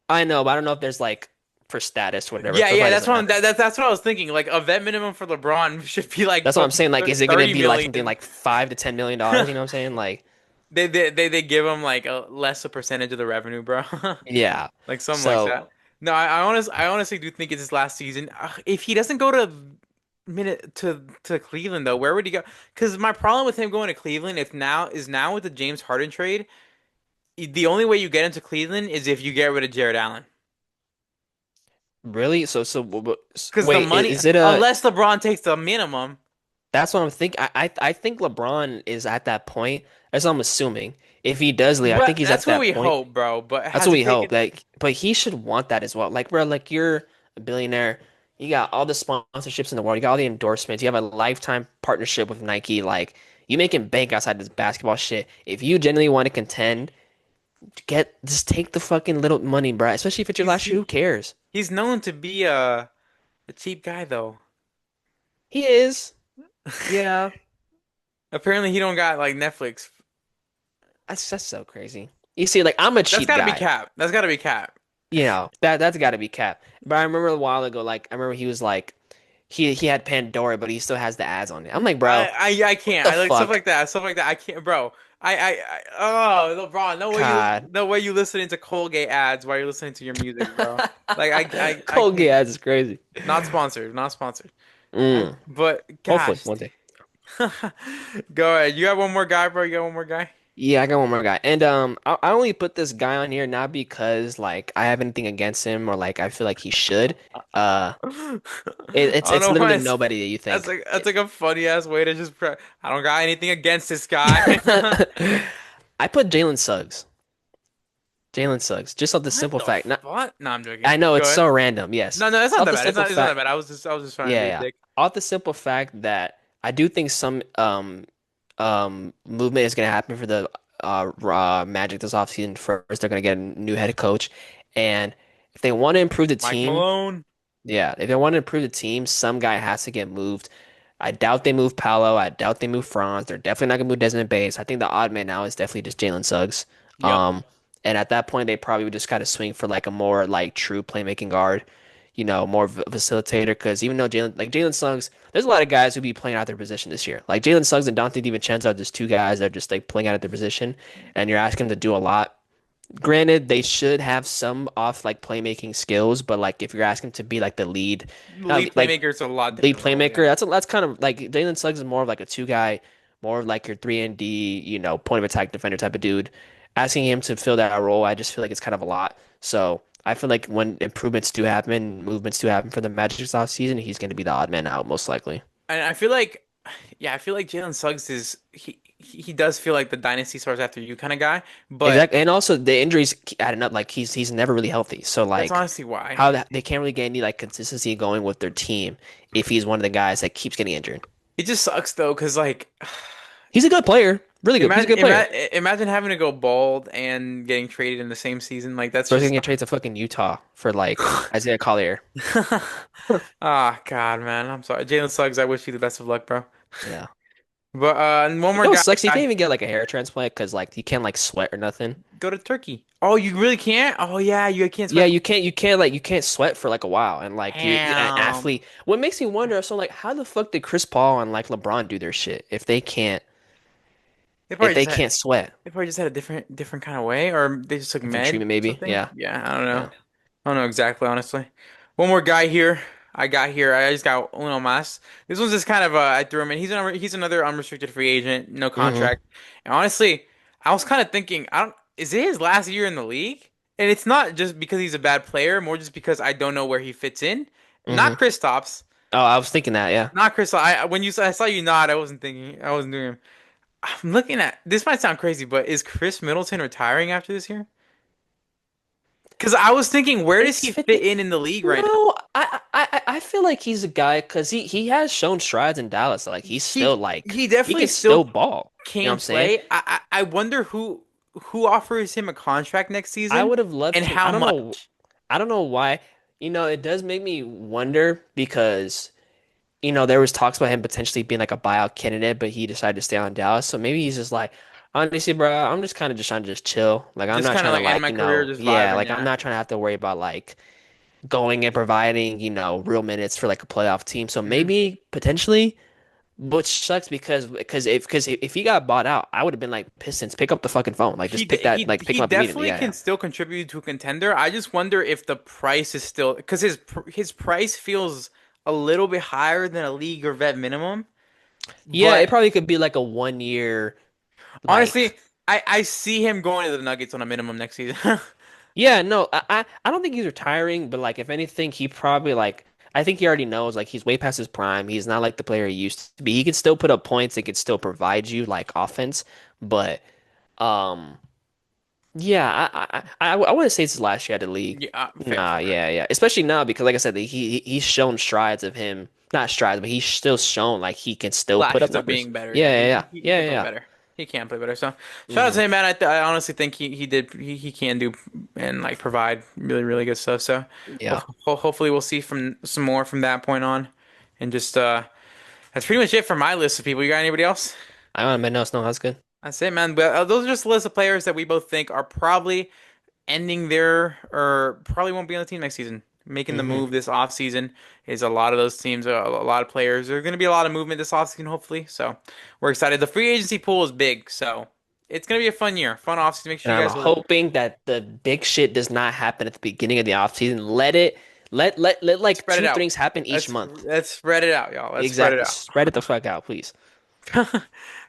I know, but I don't know if there's like for status or whatever. Yeah, It yeah, probably that's doesn't what matter. that's what I was thinking. Like a vet minimum for LeBron should be like That's what I'm fucking saying. Like, is it gonna 30 be like something million. like $5 to $10 million? You know what I'm saying? Like, They give him like a less a percentage of the revenue, bro. yeah. Like something like So that. No, I honestly do think it's his last season. If he doesn't go to minute to Cleveland though, where would he go? Because my problem with him going to Cleveland is now with the James Harden trade. The only way you get into Cleveland is if you get rid of Jared Allen. really, Because the wait, money, is it a? unless LeBron takes the minimum, That's what I'm thinking. I think LeBron is at that point. That's what I'm assuming. If he does leave, I but think he's that's at what that we point. hope, bro. But That's has what he we hope. taken? Like, but he should want that as well. Like, bro, like you're a billionaire. You got all the sponsorships in the world. You got all the endorsements. You have a lifetime partnership with Nike. Like, you making bank outside this basketball shit. If you genuinely want to contend, just take the fucking little money, bro. Especially if it's your He's last year. Who he, cares? he's known to be a cheap guy though. He is. Yeah. Apparently, he don't got like Netflix. That's so crazy. You see, like I'm a That's cheap got to be guy. cap. That's got to be cap. That's got to be cap. But I remember a while ago, like I remember he was like he had Pandora, but he still has the ads on it. I'm like, bro, I what can't. the I like stuff fuck? like that. Stuff like that. I can't, bro. Oh, LeBron, God, no way you listening to Colgate ads while you're listening to your music, bro. Like I Colgate can't. ads is crazy. Not sponsored, not sponsored. Mm, But hopefully gosh, one day. go ahead. You got one more guy, bro. You got one more guy. Yeah, I got one more guy, and I only put this guy on here not because like I have anything against him or like I feel like he should. Uh, I don't it's know why literally nobody that you that's think. like a funny ass way to just. I don't got anything against this guy. I put Jalen Suggs. Jalen Suggs, just off the What simple the fact. Not, fuck? No, I'm joking. I know Go it's ahead. so random. Yes, No, it's not off that the bad. simple It's not that fact. bad. I was just trying to Yeah, be a yeah. dick. Off the simple fact that I do think some movement is going to happen for the Magic this offseason. First, they're going to get a new head coach, and if they want to improve the Mike team, Malone. yeah, if they want to improve the team, some guy has to get moved. I doubt they move Paolo. I doubt they move Franz. They're definitely not gonna move Desmond Bates. I think the odd man now is definitely just Jalen Suggs. Yep. Um, and at that point, they probably would just kind of swing for like a more like true playmaking guard, more facilitator. Because even though Jalen Suggs, there's a lot of guys who be playing out their position this year. Like Jalen Suggs and Dante DiVincenzo are just two guys that are just like playing out of their position, and you're asking them to do a lot. Granted, they should have some off like playmaking skills, but like if you're asking to be like the lead, Lead like playmaker's a lot lead different role. playmaker, Yeah. that's kind of like Jalen Suggs is more of like a two guy, more of like your 3 and D, point of attack defender type of dude. Asking him to fill that role, I just feel like it's kind of a lot. So I feel like when improvements do happen, movements do happen for the Magic this offseason, he's going to be the odd man out most likely. And I feel like, yeah, I feel like Jalen Suggs is he does feel like the dynasty starts after you kind of guy, but Exactly, and also the injuries keep adding up. Like he's never really healthy. So that's like honestly why. they can't really get any like consistency going with their team if he's one of the guys that keeps getting injured. It just sucks though, because like, He's a good player, really good. He's a good player. imagine having to go bald and getting traded in the same season. Like that's So he's just gonna get traded to fucking Utah for like Isaiah Collier. ah God, man. I'm sorry, Jalen Suggs. I wish you the best of luck, bro. Yeah. But and one You more know what guy, sucks? He can't even get like a hair transplant because like he can't like sweat or nothing. go to Turkey. Oh, you really can't? Oh yeah, you can't Yeah, sweat. you can't sweat for like a while and like you're an Damn. athlete. What makes me wonder, so like how the fuck did Chris Paul and like LeBron do their shit if they can't? They if probably they just had can't sweat. they probably just had a different kind of way, or they just took Different med treatment, or maybe. something. Yeah. Yeah, I don't know. Yeah. I don't know exactly, honestly. One more guy here. I got here. I just got Uno Mas. This one's just kind of I threw him in. He's another unrestricted free agent, no Hmm. contract. And honestly, I was kind of thinking, I don't is it his last year in the league? And it's not just because he's a bad player, more just because I don't know where he fits in. Hmm. Not Kristaps. Oh, I was thinking that. Yeah. Not Kristaps. When I saw you nod, I wasn't thinking. I wasn't doing him. I'm looking at this might sound crazy, but is Chris Middleton retiring after this year? Because I was thinking, where does It's he fit 50. in the league right now? No, I feel like he's a guy because he has shown strides in Dallas. Like he's still like He he definitely can still still ball. You know what can I'm saying? play. I wonder who offers him a contract next I season would have loved and him. how much. I don't know why. It does make me wonder because there was talks about him potentially being like a buyout candidate, but he decided to stay on Dallas. So maybe he's just like, honestly, bro, I'm just kind of just trying to just chill. Like I'm Just not kind of trying to like end like, my career just yeah, vibing. like I'm Yeah, not trying to have to worry about like going and providing, real minutes for like a playoff team. So hmm maybe potentially, which sucks because if he got bought out, I would have been like Pistons, pick up the fucking phone, like just pick that, like pick he him up immediately. definitely Yeah, can yeah, still contribute to a contender. I just wonder if the price is still because his price feels a little bit higher than a league or vet minimum. yeah. But It probably could be like a 1 year, like. honestly, I see him going to the Nuggets on a minimum next season. Yeah, no, I don't think he's retiring, but like if anything, he probably like I think he already knows like he's way past his prime. He's not like the player he used to be. He can still put up points, he could still provide you like offense, but um yeah, I wouldn't say it's his last year at the league. Yeah, Nah, fair. yeah, yeah. Especially now because like I said, he's shown strides of him, not strides, but he's still shown like he can still put up Flashes of numbers. being better. Yeah, Yeah, yeah, yeah. he Yeah, can yeah, play yeah. better. He can play better. So shout out Hmm. to him, man. I honestly think he can do and like provide really good stuff. So Yeah. hopefully we'll see from some more from that point on. And just that's pretty much it for my list of people. You got anybody else? I don't know, no, that's good. That's it, man. But those are just a list of players that we both think are probably ending there or probably won't be on the team next season. Making the Hmm. move this offseason is a lot of those teams, a lot of players. There's going to be a lot of movement this offseason, hopefully. So we're excited. The free agency pool is big, so it's going to be a fun year, fun offseason. Make And sure you I'm guys are. hoping that the big shit does not happen at the beginning of the offseason. Let like Spread it two out. things happen each month. Let's spread it out, y'all. Let's spread it Exactly. out. Spread it the fuck out, please.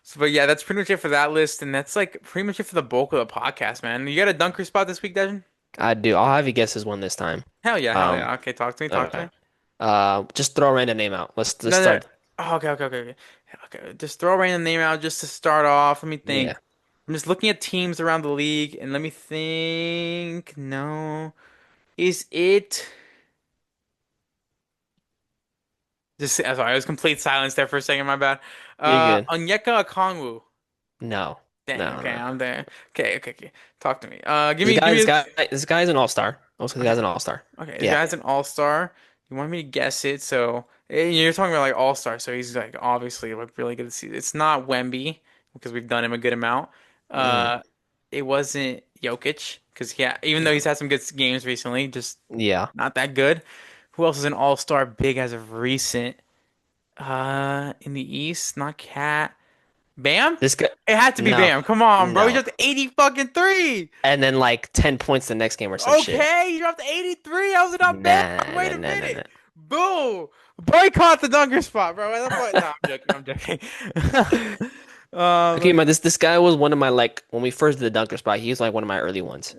So, but yeah, that's pretty much it for that list, and that's like pretty much it for the bulk of the podcast, man. You got a dunker spot this week, Devin? I do. I'll have you guess his one this time. Hell yeah, hell Um, yeah. Okay, talk to me, talk to okay. me. Just throw a random name out. Let's No, no. start. Oh, okay. Okay, just throw a random name out just to start off. Let me think. Yeah. I'm just looking at teams around the league, and let me think. No, is it? Just sorry, I was complete silence there for a second. My bad. You're good. Onyeka Okongwu. No. Dang. No, Okay, no. I'm there. Okay. Talk to me. This guy, Give this me. guy, this guy is an all-star. Also, this Okay, guy's an all-star. okay. This Yeah. guy's an all-star. You want me to guess it? So you're talking about like all-star. So he's like obviously like really good to see. It's not Wemby because we've done him a good amount. Mm, Uh, it wasn't Jokic because yeah, even though he's had some good games recently, just yeah. not that good. Who else is an all-star big as of recent? In the East, not Cat. Bam? This guy, It had to be no, Bam. Come on, bro. He no. dropped 80 fucking three. And then like 10 points the next game or some shit. Okay, he dropped 83. How's it not Bam? Nah, Wait nah, a nah, nah, minute. nah. Boom. Boycott the dunker spot, bro. No, I'm joking. Okay, Um, this guy was one of my like when we first did the dunker spot, he was like one of my early ones.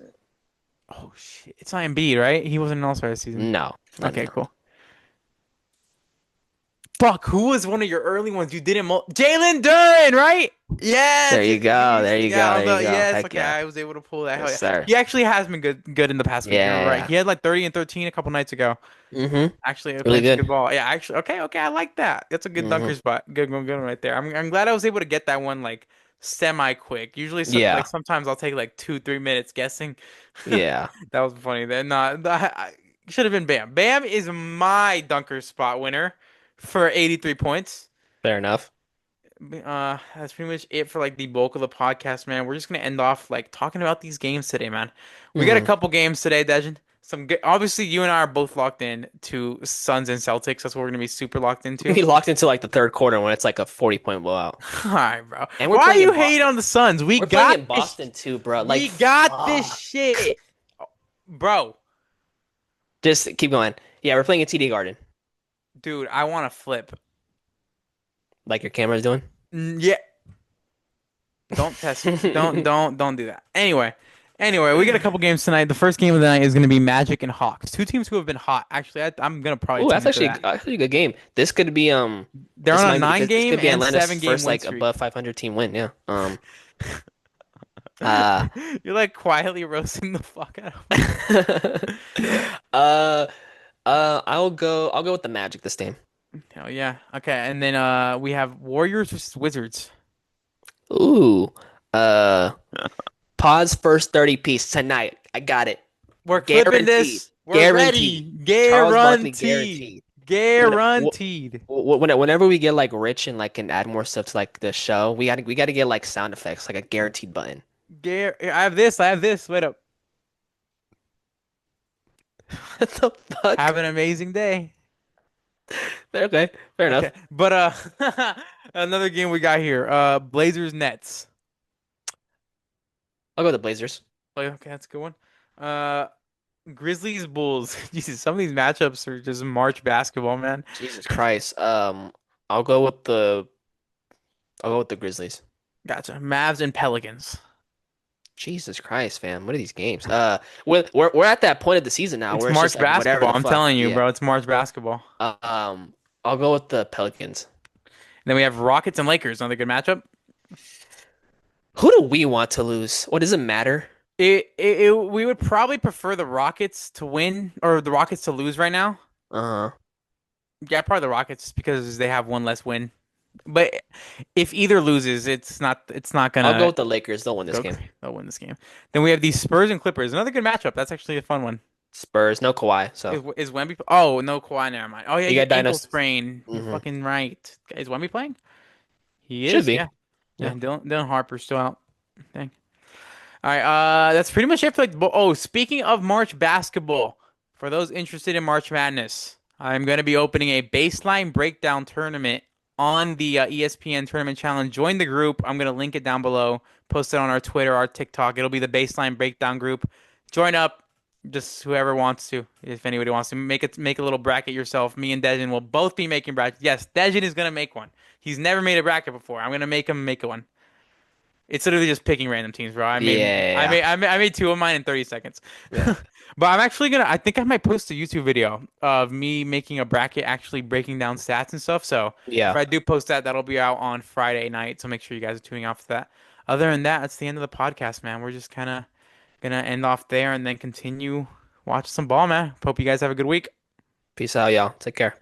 oh shit. It's not Embiid, right? He wasn't an all-star this season. No, no, no, Okay, no. cool. Fuck, who was one of your early ones? You didn't Jalen Duren, right? There Yes, you it's go, there easy. you go, there you go. Yes, Heck okay, yeah, I was able to pull that. Hell yes, yeah. sir. He actually has been good in the past week. You're right. Yeah, He had like 30 and 13 a couple nights ago. yeah. Mm-hmm. Actually, Really playing some good. good ball. Yeah, actually, okay, I like that. That's a good Mm-hmm. dunker spot. Good one right there. I'm glad I was able to get that one like semi quick. Usually, like Yeah, sometimes I'll take like 2-3 minutes guessing. yeah. That was funny. Then should have been Bam. Bam is my dunker spot winner for 83 points. Fair enough. That's pretty much it for like the bulk of the podcast, man. We're just gonna end off like talking about these games today, man. We got a Mm-hmm. couple games today, Dejan. some good. Obviously, you and I are both locked in to Suns and Celtics. That's what we're gonna be super locked into. We locked into like the third quarter when it's like a 40-point blowout. All right, bro. And we're Why playing you in hate Boston. on the Suns? We We're playing got in this. Boston too, bro. Like, We got this fuck. shit, bro. Just keep going. Yeah, we're playing in TD Garden, Dude, I want to flip. like your camera's doing. Yeah, don't test me. Don't do that. Anyway, we got a couple games tonight. The first game of the night is going to be Magic and Hawks, two teams who have been hot. Actually, I'm gonna probably Oh, tune that's into that. actually a good game. This could be They're this on a might be nine this game could be and Atlanta's 7 game first win like streak. above 500 team win. Yeah. Uh, You're like quietly roasting the fuck out of me. uh, I'll go with the Magic this game. Hell yeah. Okay, and then we have Warriors versus Wizards. Ooh. Uh, Pod's first 30 piece tonight. I got it. We're clipping Guaranteed. this. We're ready. Guaranteed. Charles Barkley Guaranteed. guaranteed. Guaranteed. Whenever we get like rich and like can add more stuff to like the show, we gotta get like sound effects, like a guaranteed button. I have this. I have this. Wait up. What the fuck? Have an amazing day. Okay, fair enough. Okay. But another game we got here. Blazers Nets. I'll go with the Blazers. Oh, okay, that's a good one. Uh Grizzlies Bulls. Jesus, some of these matchups are just March basketball, man. Jesus Christ. I'll go with the I'll go with the Grizzlies. Gotcha. Mavs and Pelicans. Jesus Christ, fam. What are these games? We're at that point of the season now It's where it's March just like whatever basketball. the I'm fuck. telling you, Yeah. bro. It's March basketball. I'll go with the Pelicans. Then we have Rockets and Lakers. Another good matchup. Who do we want to lose? What does it matter? We would probably prefer the Rockets to win or the Rockets to lose right now. Uh-huh. Yeah, probably the Rockets just because they have one less win. But if either loses, it's not I'll go gonna with the Lakers. They'll win this go. game. They'll win this game. Then we have these Spurs and Clippers. Another good matchup. That's actually a fun one. Spurs, no Kawhi. So Is Wemby? Oh no, Kawhi. Never mind. Oh yeah, you you got ankle Dinos. sprain. You're Mhm. fucking right. Is Wemby playing? He Should is. be. Yeah. Yeah. Yeah. Dylan Harper's still out. Dang. All right. That's pretty much it for like. Oh, speaking of March basketball, for those interested in March Madness, I'm going to be opening a baseline breakdown tournament on the ESPN Tournament Challenge. Join the group. I'm going to link it down below. Post it on our Twitter, our TikTok. It'll be the baseline breakdown group. Join up. Just whoever wants to, if anybody wants to make a little bracket yourself. Me and Dejan will both be making brackets. Yes, Dejan is gonna make one. He's never made a bracket before. I'm gonna make him make one. It's literally just picking random teams, bro. Yeah. I made two of mine in 30 seconds. Yeah. But I'm actually I think I might post a YouTube video of me making a bracket, actually breaking down stats and stuff. So Yeah. if I do post that, that'll be out on Friday night. So make sure you guys are tuning out for that. Other than that, that's the end of the podcast, man. We're just kind of gonna end off there and then continue watch some ball, man. Hope you guys have a good week. Peace out, y'all. Take care.